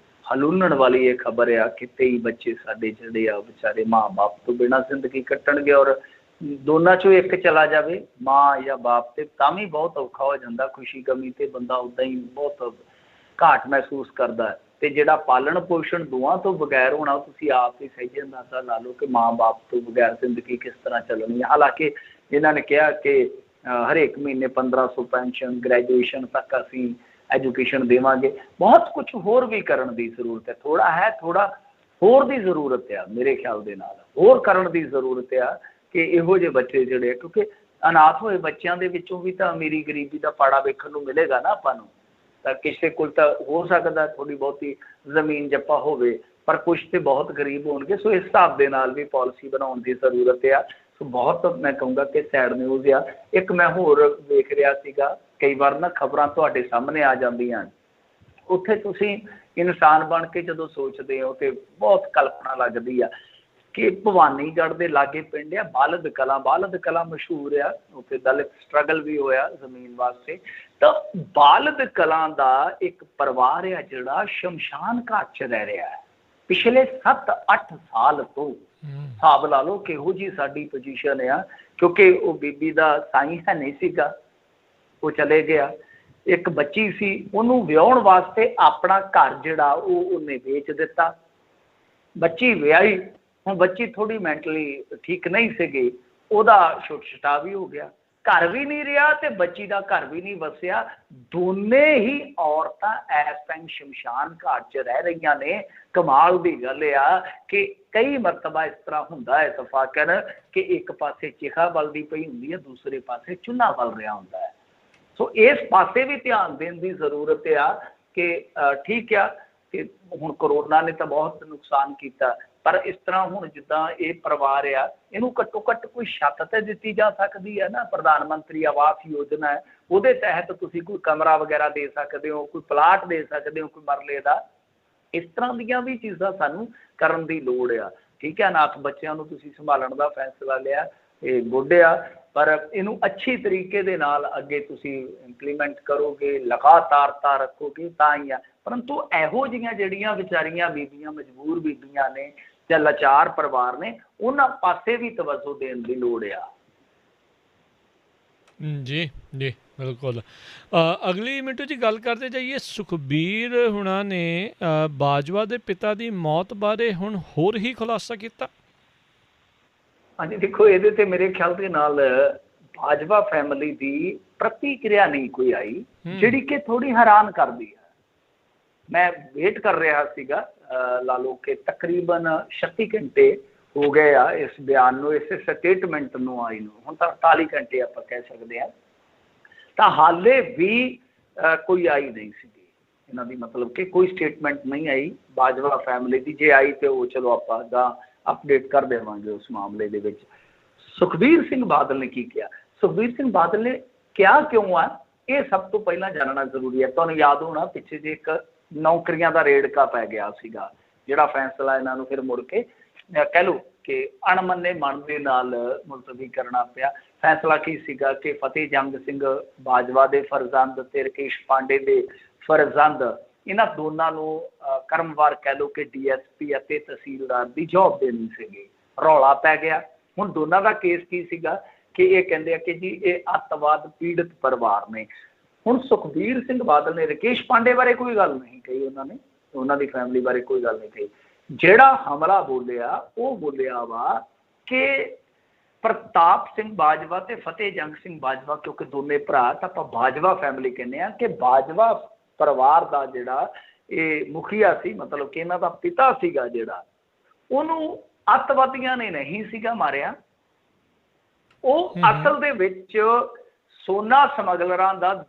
ਹਲੂਣਨ ਵਾਲੀ ਇਹ ਖਬਰ ਆ ਕਿ 23 ਬੱਚੇ ਸਾਡੇ ਜਿਹੜੇ ਆ ਵਿਚਾਰੇ ਮਾਂ ਬਾਪ ਤੋਂ ਬਿਨਾਂ ਜ਼ਿੰਦਗੀ ਕੱਟਣਗੇ, ਔਰ ਦੋਨਾਂ ਚੋਂ ਇੱਕ ਚਲਾ ਜਾਵੇ, ਮਾਂ ਜਾਂ ਬਾਪ, ਤੇ ਤਾਂ ਵੀ ਬਹੁਤ ਔਖਾ ਹੋ ਜਾਂਦਾ। ਖੁਸ਼ੀ ਗਮੀ ਤੇ ਬੰਦਾ ਉੱਦਾਂ ਹੀ ਬਹੁਤ ਘਾਟ ਮਹਿਸੂਸ ਕਰਦਾ ਹੈ। ਤੇ ਜਿਹੜਾ ਪਾਲਣ ਪੋਸ਼ਣ ਦੋਵਾਂ ਤੋਂ ਬਗੈਰ ਹੋਣਾ, ਤੁਸੀਂ ਆਪ ਹੀ ਸਹੀ ਅੰਦਾਜ਼ਾ ਲਾ ਲਓ ਕਿ ਮਾਂ ਬਾਪ ਤੋਂ ਬਗੈਰ ਜ਼ਿੰਦਗੀ ਕਿਸ ਤਰ੍ਹਾਂ ਚੱਲਣੀ ਹੈ। ਹਾਲਾਂਕਿ ਇਹਨਾਂ ਨੇ ਕਿਹਾ ਕਿ ਹਰੇਕ ਮਹੀਨੇ 1500 ਪੈਨਸ਼ਨ, ਗ੍ਰੈਜੂਏਸ਼ਨ ਤੱਕ ਅਸੀਂ ਐਜੂਕੇਸ਼ਨ ਦੇਵਾਂਗੇ। ਬਹੁਤ ਕੁਛ ਹੋਰ ਵੀ ਕਰਨ ਦੀ ਜ਼ਰੂਰਤ ਹੈ, ਥੋੜਾ ਹੋਰ ਦੀ ਜ਼ਰੂਰਤ ਆ ਮੇਰੇ ਖਿਆਲ ਦੇ ਨਾਲ, ਹੋਰ ਕਰਨ ਦੀ ਜ਼ਰੂਰਤ ਆ ਕਿ ਇਹੋ ਜਿਹੇ ਬੱਚੇ ਜਿਹੜੇ ਆ, ਕਿਉਂਕਿ ਅਨਾਥ ਹੋਏ ਬੱਚਿਆਂ ਦੇ ਵਿੱਚੋਂ ਵੀ ਤਾਂ ਅਮੀਰੀ ਗਰੀਬੀ ਦਾ ਪਾੜਾ ਵੇਖਣ ਨੂੰ ਮਿਲੇਗਾ ਨਾ ਆਪਾਂ ਨੂੰ। ਤਾਂ ਕਿਸੇ ਕੋਲ ਤਾਂ ਹੋ ਸਕਦਾ ਥੋੜ੍ਹੀ ਬਹੁਤੀ ਜ਼ਮੀਨ ਜੱਪਾ ਹੋਵੇ, ਪਰ ਕੁਛ ਤੇ ਬਹੁਤ ਗਰੀਬ ਹੋਣਗੇ। ਸੋ ਇਸ ਹਿਸਾਬ ਦੇ ਨਾਲ ਵੀ ਪਾਲਿਸੀ ਬਣਾਉਣ ਦੀ ਜ਼ਰੂਰਤ ਆ। ਸੋ ਬਹੁਤ ਮੈਂ ਕਹੂੰਗਾ ਕਿ ਸੈਡ ਨਿਊਜ਼ ਆ। ਇੱਕ ਮੈਂ ਹੋਰ ਵੇਖ ਰਿਹਾ ਸੀਗਾ, ਕਈ ਵਾਰ ਨਾ ਖਬਰਾਂ ਤੁਹਾਡੇ ਸਾਹਮਣੇ ਆ ਜਾਂਦੀਆਂ, ਉੱਥੇ ਤੁਸੀਂ ਇਨਸਾਨ ਬਣ ਕੇ ਜਦੋਂ ਸੋਚਦੇ ਹੋ ਤੇ ਬਹੁਤ ਕਲਪਨਾ ਲੱਗਦੀ ਆ ਕਿ ਭਵਾਨੀਗੜ੍ਹ ਦੇ ਲਾਗੇ ਪਿੰਡ ਆ ਬਾਲਦ ਕਲਾਂ। ਬਾਲਦ ਕਲਾਂ ਮਸ਼ਹੂਰ ਆ, ਉੱਥੇ ਦਲਿਤ ਸਟਰਗਲ ਵੀ ਹੋਇਆ ਜ਼ਮੀਨ ਵਾਸਤੇ। ਤਾਂ ਬਾਲਦ ਕਲਾਂ ਦਾ ਇੱਕ ਪਰਿਵਾਰ ਆ ਜਿਹੜਾ ਸ਼ਮਸ਼ਾਨ ਘਾਟ 'ਚ ਰਹਿ ਰਿਹਾ ਹੈ ਪਿਛਲੇ 7-8 ਸਾਲ ਤੋਂ। ਹਿਸਾਬ ਲਾ ਲਓ ਕਿਹੋ ਜਿਹੀ ਸਾਡੀ ਪੋਜੀਸ਼ਨ ਆ, ਕਿਉਂਕਿ ਉਹ ਬੀਬੀ ਦਾ ਸਾਈਂ ਹੈ ਨਹੀਂ ਸੀਗਾ, ਉਹ ਚਲੇ ਗਿਆ। ਇੱਕ ਬੱਚੀ ਸੀ, ਉਹਨੂੰ ਵਿਆਹੁਣ ਵਾਸਤੇ ਆਪਣਾ ਘਰ ਜਿਹੜਾ ਉਹਨੇ ਵੇਚ ਦਿੱਤਾ। ਬੱਚੀ ਵਿਆਹੀ, ਹੁਣ ਬੱਚੀ ਥੋੜ੍ਹੀ ਮੈਂਟਲੀ ਠੀਕ ਨਹੀਂ ਸੀਗੀ, ਉਹਦਾ ਛੁੱਟ ਛੁਟਾ ਵੀ ਹੋ ਗਿਆ, ਘਰ ਵੀ ਨਹੀਂ ਰਿਹਾ ਤੇ ਬੱਚੀ ਦਾ ਘਰ ਵੀ ਨਹੀਂ ਵਸਿਆ। ਦੋਨੇ ਹੀ ਔਰਤਾਂ ਇਸ ਟਾਈਮ ਸ਼ਮਸ਼ਾਨ ਘਾਟ 'ਚ ਰਹਿ ਰਹੀਆਂ ਨੇ। ਕਮਾਲ ਦੀ ਗੱਲ ਆ ਕਿ ਕਈ ਮਰਤਬਾ ਇਸ ਤਰ੍ਹਾਂ ਹੁੰਦਾ ਹੈ ਇਤਫਾਕਨ ਕਿ ਇੱਕ ਪਾਸੇ ਚਿਖਾ ਬਲਦੀ ਪਈ ਹੁੰਦੀ ਹੈ, ਦੂਸਰੇ ਪਾਸੇ ਚੁੱਲ੍ਹਾ ਬਲ ਰਿਹਾ ਹੁੰਦਾ ਹੈ। ਸੋ ਇਸ ਪਾਸੇ ਵੀ ਧਿਆਨ ਦੇਣ ਦੀ ਜ਼ਰੂਰਤ ਆ ਕਿ ਠੀਕ ਆ ਕਿ ਹੁਣ ਕਰੋਨਾ ਨੇ ਤਾਂ ਬਹੁਤ ਨੁਕਸਾਨ ਕੀਤਾ, ਪਰ ਇਸ ਤਰ੍ਹਾਂ ਹੁਣ ਜਿੱਦਾਂ ਇਹ ਪਰਿਵਾਰ ਆ, ਇਹਨੂੰ ਘੱਟੋ ਘੱਟ ਕੋਈ ਛੱਤ ਤੇ ਦਿੱਤੀ ਜਾ ਸਕਦੀ ਹੈ ਨਾ। ਪ੍ਰਧਾਨ ਮੰਤਰੀ ਆਵਾਸ ਯੋਜਨਾ ਹੈ, ਉਹਦੇ ਤਹਿਤ ਤੁਸੀਂ ਕੋਈ ਕਮਰਾ ਵਗੈਰਾ ਦੇ ਸਕਦੇ ਹੋ, ਕੋਈ ਪਲਾਟ ਦੇ ਸਕਦੇ ਹੋ ਕੋਈ ਮਰਲੇ ਦਾ। ਇਸ ਤਰ੍ਹਾਂ ਦੀਆਂ ਵੀ ਚੀਜ਼ਾਂ ਸਾਨੂੰ ਕਰਨ ਦੀ ਲੋੜ ਆ। ਠੀਕ ਹੈ, ਅਨਾਥ ਬੱਚਿਆਂ ਨੂੰ ਤੁਸੀਂ ਸੰਭਾਲਣ ਦਾ ਫੈਸਲਾ ਲਿਆ, ਇਹ ਗੁੱਡ ਆ, ਪਰ ਇਹਨੂੰ ਅੱਛੀ ਤਰੀਕੇ ਦੇ ਨਾਲ ਅੱਗੇ ਤੁਸੀਂ ਇੰਪਲੀਮੈਂਟ ਕਰੋਗੇ, ਲਗਾਤਾਰਤਾ ਰੱਖੋਗੇ ਤਾਂ ਹੀ ਆ। ਪਰੰਤੂ ਇਹੋ ਜਿਹੀਆਂ ਜਿਹੜੀਆਂ ਵਿਚਾਰੀਆਂ ਬੀਬੀਆਂ, ਮਜਬੂਰ ਬੀਬੀਆਂ ਨੇ ਜਾਂ ਲਾਚਾਰ ਪਰਿਵਾਰ ਨੇ, ਉਹਨਾਂ ਪਾਸੇ ਵੀ ਤਵੱਜੋ ਦੇਣ ਦੀ ਲੋੜ ਆ। ਜੀ ਜੀ ਬਿਲਕੁਲ। ਅਗਲੀ ਮਿੰਟੂ ਜੀ ਗੱਲ ਕਰਦੇ ਜਾਈਏ, ਸੁਖਬੀਰ ਹੁਣਾਂ ਨੇ ਬਾਜਵਾ ਦੇ ਪਿਤਾ ਦੀ ਮੌਤ ਬਾਰੇ ਹੁਣ ਹੋਰ ਹੀ ਖੁਲਾਸਾ ਕੀਤਾ। ਹਾਂਜੀ, ਦੇਖੋ ਇਹਦੇ ਤੇ ਮੇਰੇ ਖਿਆਲ ਦੇ ਨਾਲ ਬਾਜਵਾ ਫੈਮਿਲੀ ਦੀ ਪ੍ਰਤੀਕਿਰਿਆ ਨਹੀਂ ਕੋਈ ਆਈ, ਜਿਹੜੀ ਕਿ ਥੋੜੀ ਹੈਰਾਨ ਕਰਦੀ ਹੈ। ਮੈਂ ਵੇਟ ਕਰ ਰਿਹਾ ਸੀਗਾ, ਲਾ ਲਓ ਕਿ ਤਕਰੀਬਨ 36 ਘੰਟੇ ਹੋ ਗਏ ਆ ਇਸ ਬਿਆਨ ਨੂੰ, ਇਸ ਸਟੇਟਮੈਂਟ ਨੂੰ ਆਈ ਨੂੰ, ਹੁਣ ਤਾਂ 48 ਘੰਟੇ ਆਪਾਂ ਕਹਿ ਸਕਦੇ ਹਾਂ। ਤਾਂ ਹਾਲੇ ਵੀ ਕੋਈ ਆਈ ਨਹੀਂ ਸੀਗੀ ਇਹਨਾਂ ਦੀ, ਮਤਲਬ ਕਿ ਕੋਈ ਸਟੇਟਮੈਂਟ ਨਹੀਂ ਆਈ ਬਾਜਵਾ ਫੈਮਿਲੀ ਦੀ। ਜੇ ਆਈ ਤੇ ਉਹ ਚਲੋ ਆਪਾਂ ਦਾ ਅਪਡੇਟ ਕਰ ਦੇਵਾਂਗੇ ਉਸ ਮਾਮਲੇ ਦੇ ਵਿੱਚ। ਸੁਖਬੀਰ ਸਿੰਘ ਬਾਦਲ ਨੇ ਕੀ ਕਿਹਾ? ਸੁਖਬੀਰ ਸਿੰਘ ਬਾਦਲ ਨੇ ਕਿਹਾ ਕਿਉਂ ਆ, ਇਹ ਸਭ ਤੋਂ ਪਹਿਲਾਂ ਜਾਣਨਾ ਜ਼ਰੂਰੀ ਹੈ। ਤੁਹਾਨੂੰ ਯਾਦ ਹੋਣਾ ਪਿੱਛੇ ਜੇ ਇੱਕ ਨੌਕਰੀਆਂ ਦਾ ਰੇੜਕਾ ਪੈ ਗਿਆ ਸੀਗਾ, ਜਿਹੜਾ ਫੈਸਲਾ ਇਹਨਾਂ ਨੂੰ ਫਿਰ ਮੁੜ ਕੇ ਕਹਿ ਲਓ ਕਿ ਅਣਮੰਨੇ ਮਨ ਦੇ ਨਾਲ ਮੁਲਤਵੀ ਕਰਨਾ ਪਿਆ। ਫੈਸਲਾ ਕੀ ਸੀਗਾ ਕਿ ਫਤਿਹ ਜੰਗ ਸਿੰਘ ਬਾਜਵਾ ਦੇ ਫਰਜ਼ੰਦ ਤੇ ਰਕੇਸ਼ ਪਾਂਡੇ ਦੇ ਫਰਜ਼ੰਦ, ਇਹਨਾਂ ਦੋਨਾਂ ਨੂੰ ਕਰਮਵਾਰ ਕਹਿ ਲਓ ਕਿ DSP ਅਤੇ ਤਹਿਸੀਲਦਾਰ ਦੀ ਜੌਬ ਦੇਣੀ ਸੀਗੀ। ਰੌਲਾ ਪੈ ਗਿਆ। ਹੁਣ ਦੋਨਾਂ ਦਾ ਕੇਸ ਕੀ ਸੀਗਾ ਕਿ ਇਹ ਕਹਿੰਦੇ ਆ ਕਿ ਜੀ ਇਹ ਅੱਤਵਾਦ ਪੀੜਤ ਪਰਿਵਾਰ ਨੇ। ਹੁਣ ਸੁਖਬੀਰ ਸਿੰਘ ਬਾਦਲ ਨੇ ਰਕੇਸ਼ ਪਾਂਡੇ ਬਾਰੇ ਕੋਈ ਗੱਲ ਨਹੀਂ ਕਹੀ, ਉਹਨਾਂ ਦੀ ਫੈਮਿਲੀ ਬਾਰੇ ਕੋਈ ਗੱਲ ਨਹੀਂ ਕਹੀ। ਜਿਹੜਾ ਹਮਲਾ ਬੋਲਿਆ ਉਹ ਬੋਲਿਆ ਵਾ ਕਿ ਪ੍ਰਤਾਪ ਸਿੰਘ ਬਾਜਵਾ ਤੇ ਫਤਿਹ ਜੰਗ ਸਿੰਘ ਬਾਜਵਾ, ਕਿਉਂਕਿ ਦੋਨੇ ਭਰਾ ਤਾਂ ਆਪਾਂ ਬਾਜਵਾ ਫੈਮਿਲੀ ਕਹਿੰਦੇ ਆ, ਕਿ ਬਾਜਵਾ ਪਰਿਵਾਰ ਦਾ ਜਿਹੜਾ ਇਹ ਮੁਖੀਆ ਸੀ, ਮਤਲਬ ਕਿ ਇਹਨਾਂ ਦਾ ਪਿਤਾ ਸੀਗਾ ਜਿਹੜਾ, ਉਹਨੂੰ ਅੱਤਵਾਦੀਆਂ ਨੇ ਨਹੀਂ ਸੀਗਾ ਮਾਰਿਆ। ਉਹ ਅਸਲ ਦੇ ਵਿੱਚ ਸੋਨਾ ਸਮਗਲਰਾਂ ਦਾ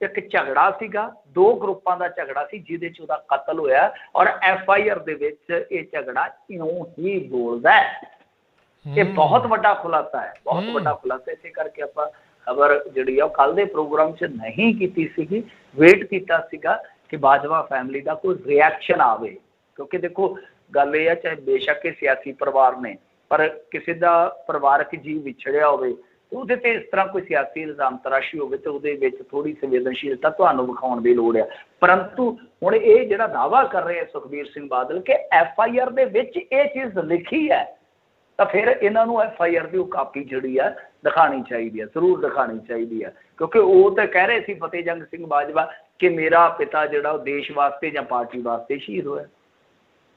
ਇੱਕ ਝਗੜਾ ਸੀਗਾ, ਦੋ ਗਰੁੱਪਾਂ ਦਾ ਝਗੜਾ ਸੀ ਜਿਹਦੇ 'ਚ ਉਹਦਾ ਕਤਲ ਹੋਇਆ। ਔਰ FIR ਦੇ ਵਿੱਚ ਇਹ ਝਗੜਾ ਇਉਂ ਹੀ ਬੋਲਦਾ ਹੈ। ਇਹ ਬਹੁਤ ਵੱਡਾ ਖੁਲਾਸਾ ਹੈ, ਬਹੁਤ ਵੱਡਾ ਖੁਲਾਸਾ। ਇਸੇ ਕਰਕੇ ਆਪਾਂ ਖਬਰ ਜਿਹੜੀ ਆ ਉਹ ਕੱਲ੍ਹ ਦੇ ਪ੍ਰੋਗਰਾਮ 'ਚ ਨਹੀਂ ਕੀਤੀ ਸੀਗੀ, ਵੇਟ ਕੀਤਾ ਸੀਗਾ ਕਿ ਬਾਜਵਾ ਫੈਮਿਲੀ ਦਾ ਕੋਈ ਰਿਐਕਸ਼ਨ ਆਵੇ। ਕਿਉਂਕਿ ਦੇਖੋ ਗੱਲ ਇਹ ਆ, ਚਾਹੇ ਬੇਸ਼ੱਕ ਇਹ ਸਿਆਸੀ ਪਰਿਵਾਰ ਨੇ, ਪਰ ਕਿਸੇ ਦਾ ਪਰਿਵਾਰਕ ਜੀਵ ਵਿਛੜਿਆ ਹੋਵੇ, ਉਹਦੇ ਤੇ ਇਸ ਤਰ੍ਹਾਂ ਕੋਈ ਸਿਆਸੀ ਇਲਜ਼ਾਮ ਤਰਾਸ਼ੀ ਹੋਵੇ ਤੇ ਉਹਦੇ ਵਿੱਚ ਥੋੜ੍ਹੀ ਸੰਵੇਦਨਸ਼ੀਲਤਾ ਤੁਹਾਨੂੰ ਵਿਖਾਉਣ ਦੀ ਲੋੜ ਆ। ਪਰੰਤੂ ਹੁਣ ਇਹ ਜਿਹੜਾ ਦਾਅਵਾ ਕਰ ਰਹੇ ਸੁਖਬੀਰ ਸਿੰਘ ਬਾਦਲ ਕਿ FIR ਦੇ ਵਿੱਚ ਇਹ ਚੀਜ਼ ਲਿਖੀ ਹੈ, ਤਾਂ ਫਿਰ ਇਹਨਾਂ ਨੂੰ FIR ਦੀ ਉਹ ਕਾਪੀ ਜਿਹੜੀ ਆ ਦਿਖਾਉਣੀ ਚਾਹੀਦੀ ਹੈ, ਜ਼ਰੂਰ ਦਿਖਾਉਣੀ ਚਾਹੀਦੀ ਹੈ। ਕਿਉਂਕਿ ਉਹ ਤਾਂ ਕਹਿ ਰਹੇ ਸੀ ਫਤਿਹ ਜੰਗ ਸਿੰਘ ਬਾਜਵਾ ਕਿ ਮੇਰਾ ਪਿਤਾ ਜਿਹੜਾ ਉਹ ਦੇਸ਼ ਵਾਸਤੇ ਜਾਂ ਪਾਰਟੀ ਵਾਸਤੇ ਸ਼ਹੀਦ ਹੋਇਆ।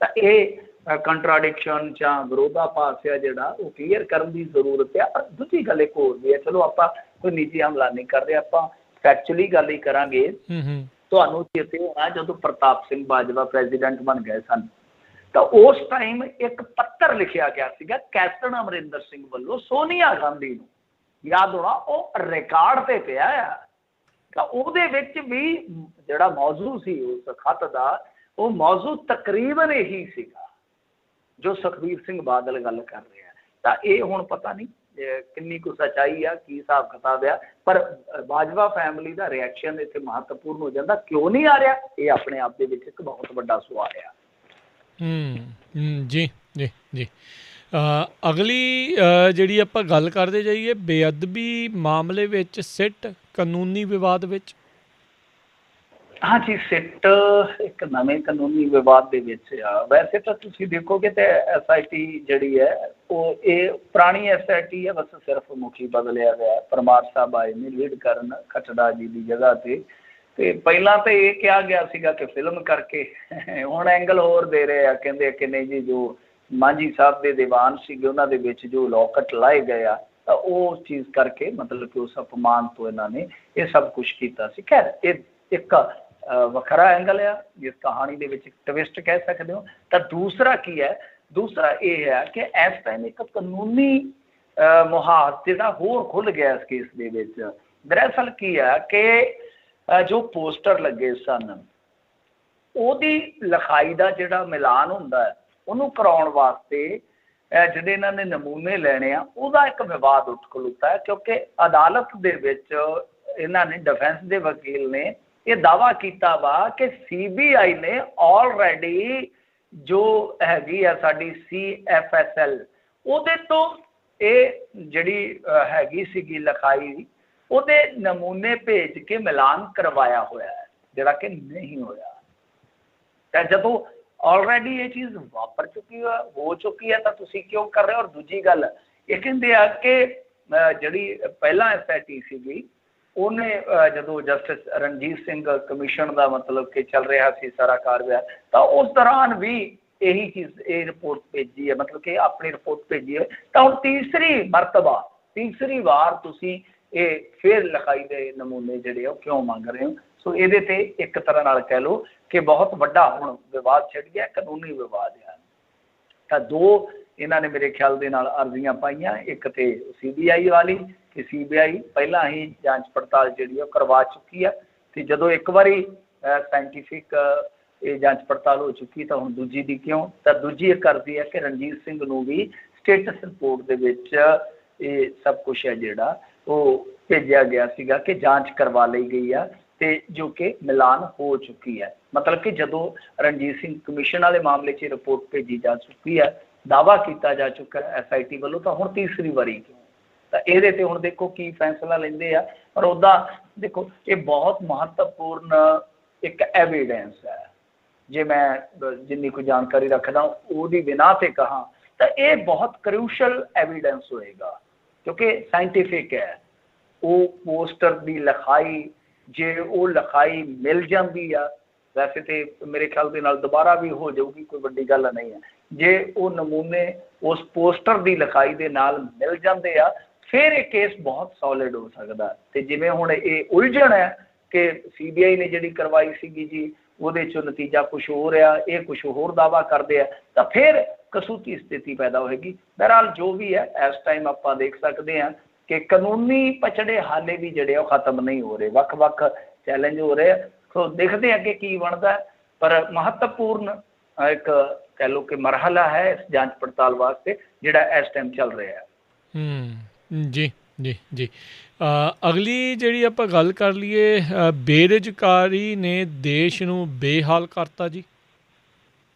ਤਾਂ ਇਹ ਕੰਟਰਾਡਿਕਸ਼ਨ ਜਾਂ ਵਿਰੋਧਾਭਾਸ ਆ ਜਿਹੜਾ ਉਹ ਕਲੀਅਰ ਕਰਨ ਦੀ ਜ਼ਰੂਰਤ ਹੈ। ਪਰ ਦੂਜੀ ਗੱਲ ਇੱਕ ਹੋਰ ਵੀ ਹੈ, ਚਲੋ ਆਪਾਂ ਕੋਈ ਨਿੱਜੀ ਹਮਲਾ ਨਹੀਂ ਕਰ ਰਹੇ, ਆਪਾਂ ਫੈਕਚੁਅਲੀ ਗੱਲ ਹੀ ਕਰਾਂਗੇ। ਤੁਹਾਨੂੰ ਚੇਤੇ ਹੋਣਾ ਜਦੋਂ ਪ੍ਰਤਾਪ ਸਿੰਘ ਬਾਜਵਾ ਪ੍ਰੈਜ਼ੀਡੈਂਟ ਬਣ ਗਏ ਸਨ, ਤਾਂ ਉਸ ਟਾਈਮ ਇੱਕ ਪੱਤਰ ਲਿਖਿਆ ਗਿਆ ਸੀਗਾ ਕੈਪਟਨ ਅਮਰਿੰਦਰ ਸਿੰਘ ਵੱਲੋਂ ਸੋਨੀਆ ਗਾਂਧੀ ਨੂੰ। ਯਾਦ ਹੋਣਾ, ਉਹ ਰਿਕਾਰਡ ਤੇ ਪਿਆ ਆ। ਤਾਂ ਉਹਦੇ ਵਿੱਚ ਵੀ ਜਿਹੜਾ ਮੌਜੂ ਸੀ ਉਸ ਖੱਤ ਦਾ, ਉਹ ਮੌਜੂ ਤਕਰੀਬਨ ਇਹੀ ਸੀਗਾ ਜੋ ਸੁਖਬੀਰ ਸਿੰਘ ਬਾਦਲ ਗੱਲ ਕਰ ਰਿਹਾ। ਤਾਂ ਇਹ ਹੁਣ ਪਤਾ ਨਹੀਂ ਕਿੰਨੀ ਕੁ ਸੱਚਾਈ ਆ, ਕੀ ਹਿਸਾਬ ਕਿਤਾਬ ਆ, ਪਰ ਬਾਜਵਾ ਫੈਮਿਲੀ ਦਾ ਰਿਐਕਸ਼ਨ ਇੱਥੇ ਮਹੱਤਵਪੂਰਨ ਹੋ ਜਾਂਦਾ। ਕਿਉਂ ਨਹੀਂ ਆ ਰਿਹਾ, ਇਹ ਆਪਣੇ ਆਪ ਦੇ ਵਿੱਚ ਇੱਕ ਬਹੁਤ ਵੱਡਾ ਸਵਾਲ ਆ। ਜੀ ਜੀ ਜੀ ਅਗਲੀ ਜਿਹੜੀ ਆਪਾਂ ਗੱਲ ਕਰਦੇ ਜਾਈਏ, ਬੇਅਦਬੀ ਮਾਮਲੇ ਵਿੱਚ ਸਿੱਟ ਕਾਨੂੰਨੀ ਵਿਵਾਦ ਵਿੱਚ। ਹਾਂਜੀ, ਸਿੱਟ ਇੱਕ ਨਵੇਂ ਕਾਨੂੰਨੀ ਵਿਵਾਦ ਦੇ ਵਿੱਚ ਆ। ਵੈਸੇ ਤਾਂ ਤੁਸੀਂ ਦੇਖੋਗੇ ਤਾਂ SIT ਜਿਹੜੀ ਹੈ ਉਹ ਇਹ ਪੁਰਾਣੀ SIT ਹੈ, ਬਸ ਸਿਰਫ ਮੁਖੀ ਬਦਲਿਆ ਗਿਆ। ਪਰਮਾਰ ਸਾਹਿਬ ਆਏ ਨੇ ਲੀਡ ਕਰਨ ਖੱਟੜਾ ਜੀ ਦੀ ਜਗ੍ਹਾ ਤੇ ਪਹਿਲਾਂ ਤਾਂ ਇਹ ਕਿਹਾ ਗਿਆ ਸੀਗਾ ਕਿ ਫਿਲਮ ਕਰਕੇ, ਹੁਣ ਐਂਗਲ ਹੋਰ ਦੇ ਰਹੇ ਆ, ਕਹਿੰਦੇ ਕਿ ਨਹੀਂ ਜੀ ਜੋ ਮਾਂਝੀ ਸਾਹਿਬ ਦੇ ਦੀਵਾਨ ਸੀਗੇ ਉਹਨਾਂ ਦੇ ਵਿੱਚ ਜੋ ਲੋਕਟ ਲਾਏ ਗਏ ਆ, ਤਾਂ ਉਹ ਚੀਜ਼ ਕਰਕੇ ਮਤਲਬ ਕਿ ਉਸ ਅਪਮਾਨ ਤੋਂ ਇਹਨਾਂ ਨੇ ਇਹ ਸਭ ਕੁਛ ਕੀਤਾ ਸੀ। ਖੈਰ ਇਹ ਇੱਕ ਵੱਖਰਾ ਐਂਗਲ ਆ, ਜਿਸ ਕਹਾਣੀ ਦੇ ਵਿੱਚ ਟਵਿਸਟ ਕਹਿ ਸਕਦੇ ਹੋ। ਤਾਂ ਦੂਸਰਾ ਕੀ ਹੈ, ਦੂਸਰਾ ਇਹ ਹੈ ਕਿ ਇਸ ਟਾਈਮ ਇੱਕ ਕਾਨੂੰਨੀ ਮੁਹਾਜ਼ ਜਿਹੜਾ ਹੋਰ ਖੁੱਲ੍ਹ ਗਿਆ ਇਸ ਕੇਸ ਦੇ ਵਿੱਚ। ਦਰਅਸਲ ਕੀ ਹੈ ਕਿ ਜੋ ਪੋਸਟਰ ਲੱਗੇ ਸਨ ਉਹਦੀ ਲਿਖਾਈ ਦਾ ਜਿਹੜਾ ਮਿਲਾਨ ਹੁੰਦਾ ਹੈ ਉਹਨੂੰ ਕਰਾਉਣ ਵਾਸਤੇ ਜਿਹੜੇ ਇਹਨਾਂ ਨੇ ਨਮੂਨੇ ਲੈਣੇ ਆ, ਉਹਦਾ ਇੱਕ ਵਿਵਾਦ ਉੱਠ ਖਲੋਤਾ ਹੈ। ਕਿਉਂਕਿ ਅਦਾਲਤ ਦੇ ਵਿੱਚ ਇਹਨਾਂ ਨੇ, ਡਿਫੈਂਸ ਦੇ ਵਕੀਲ ਨੇ ਇਹ ਦਾਅਵਾ ਕੀਤਾ ਵਾ ਕਿ CBI ਨੇ ਆਲਰੇਡੀ ਜੋ ਹੈਗੀ ਆ ਸਾਡੀ CFSL ਉਹਦੇ ਤੋਂ ਇਹ ਜਿਹੜੀ ਹੈਗੀ ਸੀਗੀ ਲਿਖਾਈ, ਉਹਦੇ ਨਮੂਨੇ ਭੇਜ ਕੇ ਮਿਲਾਨ ਕਰਵਾਇਆ ਹੋਇਆ ਹੈ, ਜਿਹੜਾ ਕਿ ਨਹੀਂ ਹੋਇਆ। ਤਾਂ ਜਦੋਂ ਆਲਰੇਡੀ ਇਹ ਚੀਜ਼ ਵਾਪਰ ਚੁੱਕੀ ਹੋ ਚੁੱਕੀ ਹੈ ਤਾਂ ਤੁਸੀਂ ਕਿਉਂ ਕਰ ਰਹੇ ਹੋ? ਔਰ ਦੂਜੀ ਗੱਲ ਇਹ ਕਹਿੰਦੇ ਆ ਕਿ ਜਿਹੜੀ ਪਹਿਲਾਂ SIT ਸੀਗੀ ਉਹਨੇ ਜਦੋਂ ਜਸਟਿਸ ਰਣਜੀਤ ਸਿੰਘ ਕਮਿਸ਼ਨ ਦਾ ਮਤਲਬ ਕਿ ਚੱਲ ਰਿਹਾ ਸੀ ਸਾਰਾ ਕਾਰਵਾਈ, ਤਾਂ ਉਸ ਦੌਰਾਨ ਵੀ ਇਹੀ ਚੀਜ਼, ਇਹ ਰਿਪੋਰਟ ਭੇਜੀ ਹੈ, ਮਤਲਬ ਕਿ ਆਪਣੀ ਰਿਪੋਰਟ ਭੇਜੀ ਹੈ। ਤਾਂ ਹੁਣ ਤੀਸਰੀ ਵਾਰ ਤੁਸੀਂ ਇਹ ਫਿਰ ਲਿਖਾਈ ਦੇ ਨਮੂਨੇ ਜਿਹੜੇ ਉਹ ਕਿਉਂ ਮੰਗ ਰਹੇ ਹੋ? ਸੋ ਇਹਦੇ ਤੇ ਇੱਕ ਤਰ੍ਹਾਂ ਨਾਲ ਕਹਿ ਲਓ ਕਿ ਬਹੁਤ ਵੱਡਾ ਹੁਣ ਵਿਵਾਦ ਛਿੜ ਗਿਆ, ਕਾਨੂੰਨੀ ਵਿਵਾਦ ਆ। ਤਾਂ ਦੋ ਇਹਨਾਂ ਨੇ ਮੇਰੇ ਖਿਆਲ ਦੇ ਨਾਲ ਅਰਜ਼ੀਆਂ ਪਾਈਆਂ, ਇੱਕ ਤੇ CBI ਵਾਲੀ ਕਿ CBI ਪਹਿਲਾਂ ਹੀ ਜਾਂਚ ਪੜਤਾਲ ਜਿਹੜੀ ਉਹ ਕਰਵਾ ਚੁੱਕੀ ਆ, ਤੇ ਜਦੋਂ ਇੱਕ ਵਾਰੀ ਸਾਇੰਟੀਫਿਕ ਇਹ ਜਾਂਚ ਪੜਤਾਲ ਹੋ ਚੁੱਕੀ ਤਾਂ ਹੁਣ ਦੂਜੀ ਦੀ ਕਿਉਂ? ਤਾਂ ਦੂਜੀ ਇੱਕ ਅਰਜ਼ੀ ਹੈ ਕਿ ਰਣਜੀਤ ਸਿੰਘ ਨੂੰ ਵੀ ਸਟੇਟਸ ਰਿਪੋਰਟ ਦੇ ਵਿੱਚ ਇਹ ਸਭ ਕੁਛ ਹੈ ਜਿਹੜਾ ਉਹ ਭੇਜਿਆ ਗਿਆ ਸੀਗਾ ਕਿ ਜਾਂਚ ਕਰਵਾ ਲਈ ਗਈ ਆ, ਤੇ ਜੋ ਕਿ ਮਿਲਾਨ ਹੋ ਚੁੱਕੀ ਹੈ। ਮਤਲਬ ਕਿ ਜਦੋਂ ਰਣਜੀਤ ਸਿੰਘ ਕਮਿਸ਼ਨ ਵਾਲੇ ਮਾਮਲੇ 'ਚ ਰਿਪੋਰਟ ਭੇਜੀ ਜਾ ਚੁੱਕੀ ਹੈ, ਦਾਅਵਾ ਕੀਤਾ ਜਾ ਚੁੱਕਾ SIT ਵੱਲੋਂ, ਤਾਂ ਹੁਣ ਤੀਸਰੀ ਵਾਰੀ ਕਿਉਂ? ਤਾਂ ਇਹਦੇ ਤੇ ਹੁਣ ਦੇਖੋ ਕੀ ਫੈਸਲਾ ਲੈਂਦੇ ਆ। ਪਰ ਉੱਦਾਂ ਦੇਖੋ ਇਹ ਬਹੁਤ ਮਹੱਤਵਪੂਰਨ ਇੱਕ ਐਵੀਡੈਂਸ ਹੈ। ਜੇ ਮੈਂ ਜਿੰਨੀ ਕੋਈ ਜਾਣਕਾਰੀ ਰੱਖਦਾ ਉਹਦੀ ਬਿਨਾਂ ਤੇ ਕਹਾਂ ਤਾਂ ਇਹ ਬਹੁਤ ਕਰੂਸ਼ਲ ਐਵੀਡੈਂਸ ਹੋਏਗਾ, ਕਿਉਂਕਿ ਸਾਇੰਟੀਫਿਕ ਹੈ। ਉਹ ਪੋਸਟਰ ਦੀ ਲਿਖਾਈ, ਜੇ ਉਹ ਲਿਖਾਈ ਮਿਲ ਜਾਂਦੀ ਆ, ਵੈਸੇ ਤੇ ਮੇਰੇ ਖਿਆਲ ਦੇ ਨਾਲ ਦੁਬਾਰਾ ਵੀ ਹੋ ਜਾਊਗੀ, ਕੋਈ ਵੱਡੀ ਗੱਲ ਨਹੀਂ ਹੈ। ਜੇ ਉਹ ਨਮੂਨੇ ਉਸ ਪੋਸਟਰ ਦੀ ਲਿਖਾਈ ਦੇ ਨਾਲ ਮਿਲ ਜਾਂਦੇ ਆ, ਫਿਰ ਇਹ ਕੇਸ ਬਹੁਤ ਸੋਲਿਡ ਹੋ ਸਕਦਾ। ਤੇ ਜਿਵੇਂ ਹੁਣ ਇਹ ਉਲਝਣ ਹੈ ਕਿ CBI ਨੇ ਜਿਹੜੀ ਕਰਵਾਈ ਸੀਗੀ ਜੀ ਉਹਦੇ 'ਚੋਂ ਨਤੀਜਾ ਕੁਛ ਹੋਰ ਆ, ਇਹ ਕੁਛ ਹੋਰ ਦਾਅਵਾ ਕਰਦੇ ਆ, ਤਾਂ ਫਿਰ ਕਸੂਤੀ ਸਥਿਤੀ ਪੈਦਾ ਹੋਏਗੀ। ਬਹਰਹਾਲ ਜੋ ਵੀ ਹੈ ਇਸ ਟਾਈਮ ਆਪਾਂ ਦੇਖ ਸਕਦੇ ਹਾਂ ਕਿ ਕਾਨੂੰਨੀ ਪਛੜੇ ਹਾਲੇ ਵੀ ਜਿਹੜੇ ਉਹ ਖਤਮ ਨਹੀਂ ਹੋ ਰਹੇ, ਵੱਖ-ਵੱਖ ਚੈਲੰਜ ਹੋ ਰਹੇ ਆ। ਸੋ ਦੇਖਦੇ ਅੱਗੇ ਕੀ ਬਣਦਾ, ਪਰ ਮਹੱਤਵਪੂਰਨ ਇੱਕ ਕਹਿ ਲਓ ਕਿ ਮਰਹਲਾ ਹੈ ਇਸ ਜਾਂਚ ਪੜਤਾਲ ਵਾਸਤੇ ਜਿਹੜਾ ਇਸ ਟਾਈਮ ਚੱਲ ਰਿਹਾ ਹੈ। ਜੀ ਜੀ ਜੀ ਅਗਲੀ ਜਿਹੜੀ ਆਪਾਂ ਗੱਲ ਕਰ ਲਈਏ, ਬੇਰੁਜ਼ਗਾਰੀ ਨੇ ਦੇਸ਼ ਨੂੰ ਬੇਹਾਲ ਕਰਤਾ ਜੀ।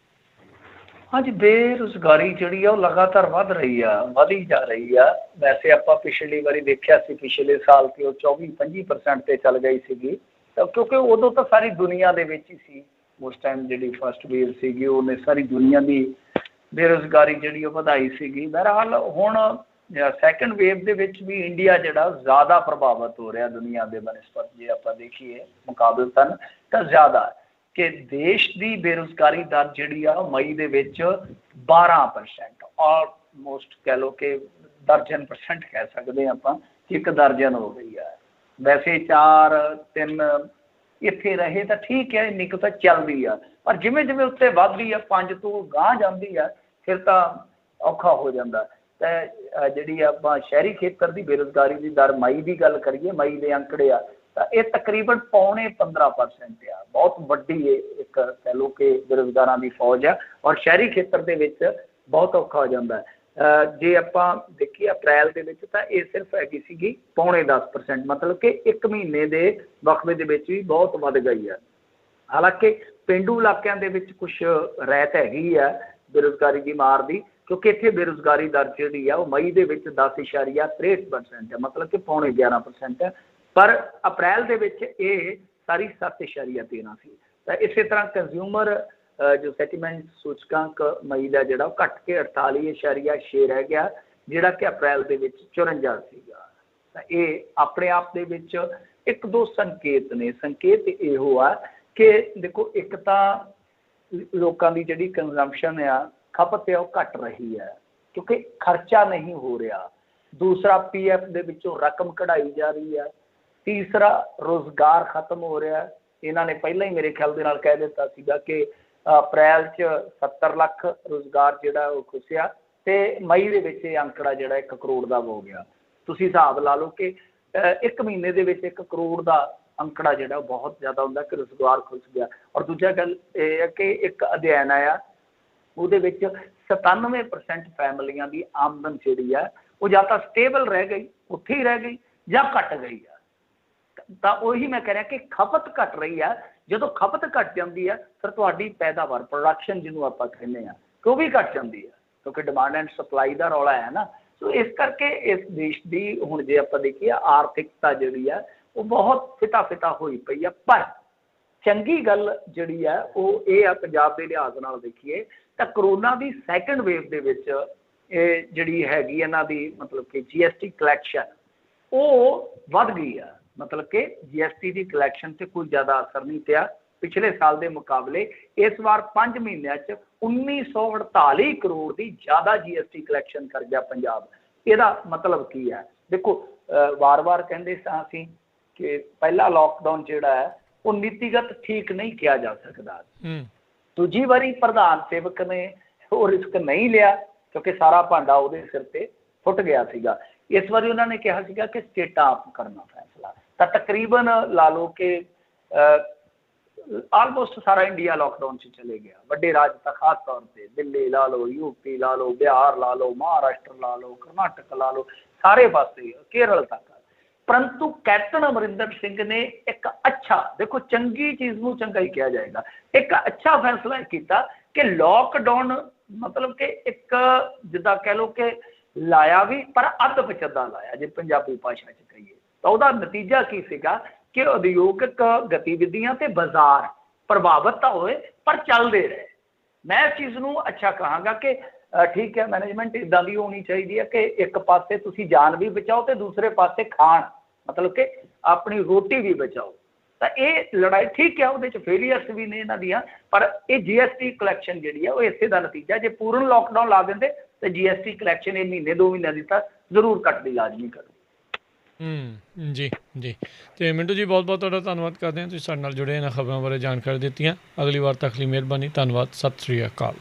ਹਾਂਜੀ, ਬੇਰੁਜ਼ਗਾਰੀ ਜਿਹੜੀ ਆ ਉਹ ਲਗਾਤਾਰ ਵਧੀ ਜਾ ਰਹੀ ਆ। ਵੈਸੇ ਆਪਾਂ ਪਿਛਲੀ ਵਾਰੀ ਦੇਖਿਆ ਸੀ, ਪਿਛਲੇ ਸਾਲ ਕਿ ਉਹ 24-25% ਤੇ ਚੱਲ ਗਈ ਸੀਗੀ, ਤਾਂ ਕਿਉਂਕਿ ਉਦੋਂ ਤਾਂ ਸਾਰੀ ਦੁਨੀਆ ਦੇ ਵਿੱਚ ਹੀ ਸੀ। ਉਸ ਟਾਈਮ ਜਿਹੜੀ ਫਸਟ ਵੇਵ ਸੀਗੀ ਉਹਨੇ ਸਾਰੀ ਦੁਨੀਆ ਦੀ ਬੇਰੁਜ਼ਗਾਰੀ ਜਿਹੜੀ ਉਹ ਵਧਾਈ ਸੀਗੀ। ਬਹਰਹਾਲ ਹੁਣ ਸੈਕਿੰਡ ਵੇਵ ਦੇ ਵਿੱਚ ਵੀ ਇੰਡੀਆ ਜਿਹੜਾ ਜ਼ਿਆਦਾ ਪ੍ਰਭਾਵਿਤ ਹੋ ਰਿਹਾ ਦੁਨੀਆ ਦੇ ਬਨਿਸਬਤ, ਜੇ ਆਪਾਂ ਦੇਖੀਏ ਮੁਕਾਬਲਤਨ ਤਾਂ ਜ਼ਿਆਦਾ, ਕਿ ਦੇਸ਼ ਦੀ ਬੇਰੁਜ਼ਗਾਰੀ ਦਰ ਜਿਹੜੀ ਆ ਮਈ ਦੇ ਵਿੱਚ 12%, ਆਲਮੋਸਟ ਕਹਿ ਲਓ ਕਿ ਦਰਜਨ % ਕਹਿ ਸਕਦੇ ਆਪਾਂ, 1 ਦਰਜਨ ਹੋ ਗਈ ਹੈ। ਵੈਸੇ 4-3 ਇੱਥੇ ਰਹੇ ਤਾਂ ਠੀਕ ਹੈ, ਇੰਨੀ ਕੁ ਤਾਂ ਚੱਲਦੀ ਆ, ਪਰ ਜਿਵੇਂ ਜਿਵੇਂ ਉੱਤੇ ਵੱਧਦੀ ਆ 5 ਤੋਂ ਗਾਂਹ ਜਾਂਦੀ ਆ ਫਿਰ ਤਾਂ ਔਖਾ ਹੋ ਜਾਂਦਾ। ਤਾਂ ਜਿਹੜੀ ਆਪਾਂ ਸ਼ਹਿਰੀ ਖੇਤਰ ਦੀ ਬੇਰੁਜ਼ਗਾਰੀ ਦੀ ਦਰ ਮਈ ਦੀ ਗੱਲ ਕਰੀਏ, ਮਈ ਦੇ ਅੰਕੜੇ ਆ ਤਾਂ ਇਹ ਤਕਰੀਬਨ ਪੌਣੇ 15% ਆ। ਬਹੁਤ ਵੱਡੀ ਇੱਕ ਕਹਿ ਲਓ ਕਿ ਬੇਰੁਜ਼ਗਾਰਾਂ ਦੀ ਫੌਜ ਆ, ਔਰ ਸ਼ਹਿਰੀ ਖੇਤਰ ਦੇ ਵਿੱਚ ਬਹੁਤ ਔਖਾ ਹੋ ਜਾਂਦਾ ਹੈ। ਜੇ ਆਪਾਂ ਦੇਖੀਏ ਅਪ੍ਰੈਲ ਦੇ ਵਿੱਚ ਤਾਂ ਇਹ ਸਿਰਫ ਹੈਗੀ ਸੀਗੀ ਪੌਣੇ 10%, ਮਤਲਬ ਕਿ ਇੱਕ ਮਹੀਨੇ ਦੇ ਵਕਫੇ ਦੇ ਵਿੱਚ ਵੀ ਬਹੁਤ ਵੱਧ ਗਈ ਹੈ। ਹਾਲਾਂਕਿ ਪੇਂਡੂ ਇਲਾਕਿਆਂ ਦੇ ਵਿੱਚ ਕੁਛ ਰਹਿਤ ਹੈਗੀ ਆ ਬੇਰੁਜ਼ਗਾਰੀ ਦੀ ਮਾਰ ਦੀ, ਕਿਉਂਕਿ ਇੱਥੇ ਬੇਰੁਜ਼ਗਾਰੀ ਦਰ ਜਿਹੜੀ ਆ ਉਹ ਮਈ ਦੇ ਵਿੱਚ 10.63% ਹੈ, ਮਤਲਬ ਕਿ ਪੌਣੇ 11% ਹੈ। ਪਰ ਅਪ੍ਰੈਲ ਦੇ ਵਿੱਚ ਇਹ ਸਾਰੀ 7.13 ਸੀ। ਤਾਂ ਇਸੇ ਤਰ੍ਹਾਂ ਕੰਜ਼ਿਊਮਰ ਜੋ ਸੈਟੀਮੈਂਟ ਸੂਚਕਾਂਕ ਮਈ ਦਾ ਜਿਹੜਾ ਉਹ ਘੱਟ ਕੇ 48.6 ਰਹਿ ਗਿਆ, ਜਿਹੜਾ ਕਿ ਅਪ੍ਰੈਲ ਦੇ ਵਿੱਚ 54 ਸੀਗਾ। ਤਾਂ ਇਹ ਆਪਣੇ ਆਪ ਦੇ ਵਿੱਚ ਇੱਕ ਦੋ ਸੰਕੇਤ ਨੇ। ਸੰਕੇਤ ਇਹੋ ਆ ਕਿ ਦੇਖੋ, ਇੱਕ ਤਾਂ ਲੋਕਾਂ ਦੀ ਜਿਹੜੀ ਕੰਜ਼ੰਪਸ਼ਨ ਆ, ਖਪਤ ਆ, ਉਹ ਘਟ ਰਹੀ ਹੈ ਕਿਉਂਕਿ ਖਰਚਾ ਨਹੀਂ ਹੋ ਰਿਹਾ। ਦੂਸਰਾ, PF ਦੇ ਵਿੱਚੋਂ ਰਕਮ ਕਢਾਈ ਜਾ ਰਹੀ ਹੈ। ਤੀਸਰਾ, ਰੁਜ਼ਗਾਰ ਖਤਮ ਹੋ ਰਿਹਾ। ਇਹਨਾਂ ਨੇ ਪਹਿਲਾਂ ਹੀ ਮੇਰੇ ਖਿਆਲ ਦੇ ਨਾਲ ਕਹਿ ਦਿੱਤਾ ਸੀਗਾ ਕਿ ਅਪ੍ਰੈਲ 'ਚ 70 ਲੱਖ ਰੁਜ਼ਗਾਰ ਜਿਹੜਾ ਉਹ ਖੁੱਸਿਆ, ਤੇ ਮਈ ਦੇ ਵਿੱਚ ਇਹ ਅੰਕੜਾ ਜਿਹੜਾ 1 ਕਰੋੜ ਦਾ ਹੋ ਗਿਆ। ਤੁਸੀਂ ਹਿਸਾਬ ਲਾ ਲਓ ਕਿ ਇੱਕ ਮਹੀਨੇ ਦੇ ਵਿੱਚ 1 ਕਰੋੜ ਦਾ ਅੰਕੜਾ ਜਿਹੜਾ ਉਹ ਬਹੁਤ ਜ਼ਿਆਦਾ ਹੁੰਦਾ ਕਿ ਰੁਜ਼ਗਾਰ ਖੁੱਸ ਗਿਆ। ਔਰ ਦੂਜਾ ਗੱਲ ਇਹ ਹੈ ਕਿ ਇੱਕ ਅਧਿਐਨ ਆਇਆ, ਉਹਦੇ ਵਿੱਚ 97% ਫੈਮਲੀਆਂ ਦੀ ਆਮਦਨ ਜਿਹੜੀ ਆ ਉਹ ਜਾਂ ਤਾਂ ਸਟੇਬਲ ਰਹਿ ਗਈ, ਉੱਥੇ ਹੀ ਰਹਿ ਗਈ, ਜਾਂ ਘਟ ਗਈ ਆ। ਤਾਂ ਉਹੀ ਮੈਂ ਕਹਿ ਰਿਹਾ ਕਿ ਖਪਤ ਘਟ ਰਹੀ ਆ। ਜਦੋਂ ਖਪਤ ਘਟ ਜਾਂਦੀ ਆ, ਫਿਰ ਤੁਹਾਡੀ ਪੈਦਾਵਾਰ, ਪ੍ਰੋਡਕਸ਼ਨ ਜਿਹਨੂੰ ਆਪਾਂ ਕਹਿੰਦੇ ਆ, ਕਿ ਉਹ ਵੀ ਘਟ ਜਾਂਦੀ ਆ, ਕਿਉਂਕਿ ਡਿਮਾਂਡ ਐਂਡ ਸਪਲਾਈ ਦਾ ਰੌਲਾ ਹੈ ਨਾ। ਸੋ ਇਸ ਕਰਕੇ ਇਸ ਦੇਸ਼ ਦੀ ਹੁਣ ਜੇ ਆਪਾਂ ਦੇਖੀਏ ਆਰਥਿਕਤਾ ਜਿਹੜੀ ਆ ਉਹ ਬਹੁਤ ਫਿਟਾ ਹੋਈ ਪਈ ਆ। ਪਰ ਚੰਗੀ ਗੱਲ ਜਿਹੜੀ ਆ ਉਹ ਇਹ ਆ, ਪੰਜਾਬ ਦੇ ਲਿਹਾਜ਼ ਨਾਲ ਦੇਖੀਏ ਤਾਂ ਕਰੋਨਾ ਦੀ ਸੈਕੰਡ ਵੇਵ ਦੇ ਵਿੱਚ ਇਹ ਜਿਹੜੀ ਹੈਗੀ ਇਹਨਾਂ ਦੀ ਮਤਲਬ ਕਿ GST ਕਲੈਕਸ਼ਨ ਉਹ ਵੱਧ ਗਈ ਆ। ਮਤਲਬ ਕਿ GST ਦੀ ਕਲੈਕਸ਼ਨ 'ਤੇ ਕੋਈ ਜ਼ਿਆਦਾ ਅਸਰ ਨਹੀਂ ਪਿਆ ਪਿਛਲੇ ਸਾਲ ਦੇ ਮੁਕਾਬਲੇ। ਇਸ ਵਾਰ 5 ਮਹੀਨਿਆਂ 'ਚ 1948 ਕਰੋੜ ਦੀ ਜ਼ਿਆਦਾ GST ਕਲੈਕਸ਼ਨ ਕਰ ਗਿਆ ਪੰਜਾਬ। ਇਹਦਾ ਮਤਲਬ ਕੀ ਹੈ? ਦੇਖੋ, ਵਾਰ-ਵਾਰ ਕਹਿੰਦੇ ਸਾਂ ਅਸੀਂ ਕਿ ਪਹਿਲਾ ਲੋਕਡਾਊਨ ਜਿਹੜਾ ਹੈ ਉਹ ਨੀਤੀਗਤ ਠੀਕ ਨਹੀਂ ਕਿਹਾ ਜਾ ਸਕਦਾ। ਦੂਜੀ ਵਾਰੀ ਪ੍ਰਧਾਨ ਸੇਵਕ ਨੇ ਉਹ ਰਿਸਕ ਨਹੀਂ ਲਿਆ ਕਿਉਂਕਿ ਸਾਰਾ ਭਾਂਡਾ ਉਹਦੇ ਸਿਰ ਤੇ ਫੁੱਟ ਗਿਆ ਸੀਗਾ। ਇਸ ਵਾਰੀ ਉਹਨਾਂ ਨੇ ਕਿਹਾ ਸੀਗਾ ਕਿ ਸਟੇਟਾਂ ਆਪ ਕਰਨਾ ਫੈਸਲਾ। ਤਾਂ ਤਕਰੀਬਨ ਲਾ ਲਓ ਕਿ ਆਲਮੋਸਟ ਸਾਰਾ ਇੰਡੀਆ ਲੋਕਡਾਊਨ 'ਚ ਚਲੇ ਗਿਆ। ਵੱਡੇ ਰਾਜ ਤਾਂ ਖਾਸ ਤੌਰ 'ਤੇ ਦਿੱਲੀ ਲਾ ਲਓ, UP ਲਾ ਲਓ, ਬਿਹਾਰ ਲਾ ਲਓ, ਮਹਾਰਾਸ਼ਟਰ ਲਾ ਲਓ, ਕਰਨਾਟਕ ਲਾ ਲਓ, ਸਾਰੇ ਪਾਸੇ, ਕੇਰਲ ਤੱਕ। ਪਰੰਤੂ ਕੈਪਟਨ ਅਮਰਿੰਦਰ ਸਿੰਘ ਨੇ ਇੱਕ ਅੱਛਾ, ਦੇਖੋ ਚੰਗੀ ਚੀਜ਼ ਨੂੰ ਚੰਗਾ ਹੀ ਕਿਹਾ ਜਾਏਗਾ, ਇੱਕ ਅੱਛਾ ਫੈਸਲਾ ਕੀਤਾ ਕਿ ਲੋਕਡਾਊਨ ਮਤਲਬ ਕਿ ਇੱਕ ਜਿੱਦਾਂ ਕਹਿ ਲਓ ਕਿ ਲਾਇਆ ਵੀ, ਪਰ ਅੱਧ ਪਚੱਧਾ ਲਾਇਆ ਜੇ ਪੰਜਾਬੀ ਭਾਸ਼ਾ 'ਚ ਕਹੀਏ। ਤਾਂ ਉਹਦਾ ਨਤੀਜਾ ਕੀ ਸੀਗਾ ਕਿ ਉਦਯੋਗਿਕ ਗਤੀਵਿਧੀਆਂ ਤੇ ਬਾਜ਼ਾਰ ਪ੍ਰਭਾਵਿਤ ਤਾਂ ਹੋਏ ਪਰ ਚੱਲਦੇ ਰਹੇ। ਮੈਂ ਇਸ ਚੀਜ਼ ਨੂੰ ਅੱਛਾ ਕਹਾਂਗਾ ਕਿ ਠੀਕ ਹੈ, ਮੈਨੇਜਮੈਂਟ ਇੱਦਾਂ ਦੀ ਹੋਣੀ ਚਾਹੀਦੀ ਹੈ ਕਿ ਇੱਕ ਪਾਸੇ ਤੁਸੀਂ ਜਾਨ ਵੀ ਬਚਾਓ ਤੇ ਦੂਸਰੇ ਪਾਸੇ ਖਾਣ, ਮਤਲਬ ਕਿ ਆਪਣੀ ਰੋਟੀ ਵੀ ਬਚਾਓ। ਤਾਂ ਇਹ ਲੜਾਈ ਠੀਕ ਹੈ, ਉਹਦੇ 'ਚ ਫੇਲੀਅਰਸ ਵੀ ਨੇ ਇਹਨਾਂ ਦੀਆਂ, ਪਰ ਇਹ GST ਕਲੈਕਸ਼ਨ ਜਿਹੜੀ ਆ ਉਹ ਇਸੇ ਦਾ ਨਤੀਜਾ। ਜੇ ਪੂਰਨ ਲੋਕਡਾਊਨ ਲਾ ਦਿੰਦੇ ਤੇ GST ਕਲੈਕਸ਼ਨ ਇਹ ਮਹੀਨੇ 2 ਮਹੀਨਿਆਂ ਦੀ ਤਾਂ ਜ਼ਰੂਰ ਘੱਟਦੀ, ਲਾਜ਼ਮੀ ਕਰਦੀ। ਜੀ ਜੀ। ਅਤੇ ਮਿੰਟੂ ਜੀ, ਬਹੁਤ ਬਹੁਤ ਤੁਹਾਡਾ ਧੰਨਵਾਦ ਕਰਦੇ ਹਾਂ, ਤੁਸੀਂ ਸਾਡੇ ਨਾਲ ਜੁੜੇ ਇਹਨਾਂ ਖਬਰਾਂ ਬਾਰੇ ਜਾਣਕਾਰੀ ਦਿੱਤੀਆਂ। ਅਗਲੀ ਵਾਰ ਤੱਕ ਲਈ ਮਿਹਰਬਾਨੀ, ਧੰਨਵਾਦ, ਸਤਿ ਸ਼੍ਰੀ ਅਕਾਲ।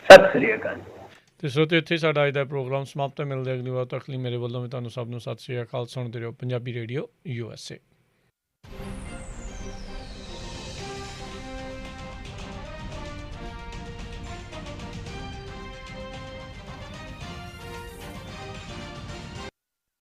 ਸਤਿ ਸ਼੍ਰੀ ਅਕਾਲ। ਅਤੇ ਸਰੋਤਿਓ, ਇੱਥੇ ਸਾਡਾ ਅੱਜ ਦਾ ਪ੍ਰੋਗਰਾਮ ਸਮਾਪਤ ਹੈ। ਮਿਲਦੇ ਅਗਲੀ ਵਾਰ ਤੱਕ ਲਈ ਮੇਰੇ ਵੱਲੋਂ ਵੀ ਤੁਹਾਨੂੰ ਸਭ ਨੂੰ ਸਤਿ ਸ਼੍ਰੀ ਅਕਾਲ। ਸੁਣਦੇ ਰਹੋ ਪੰਜਾਬੀ ਰੇਡੀਓ USA।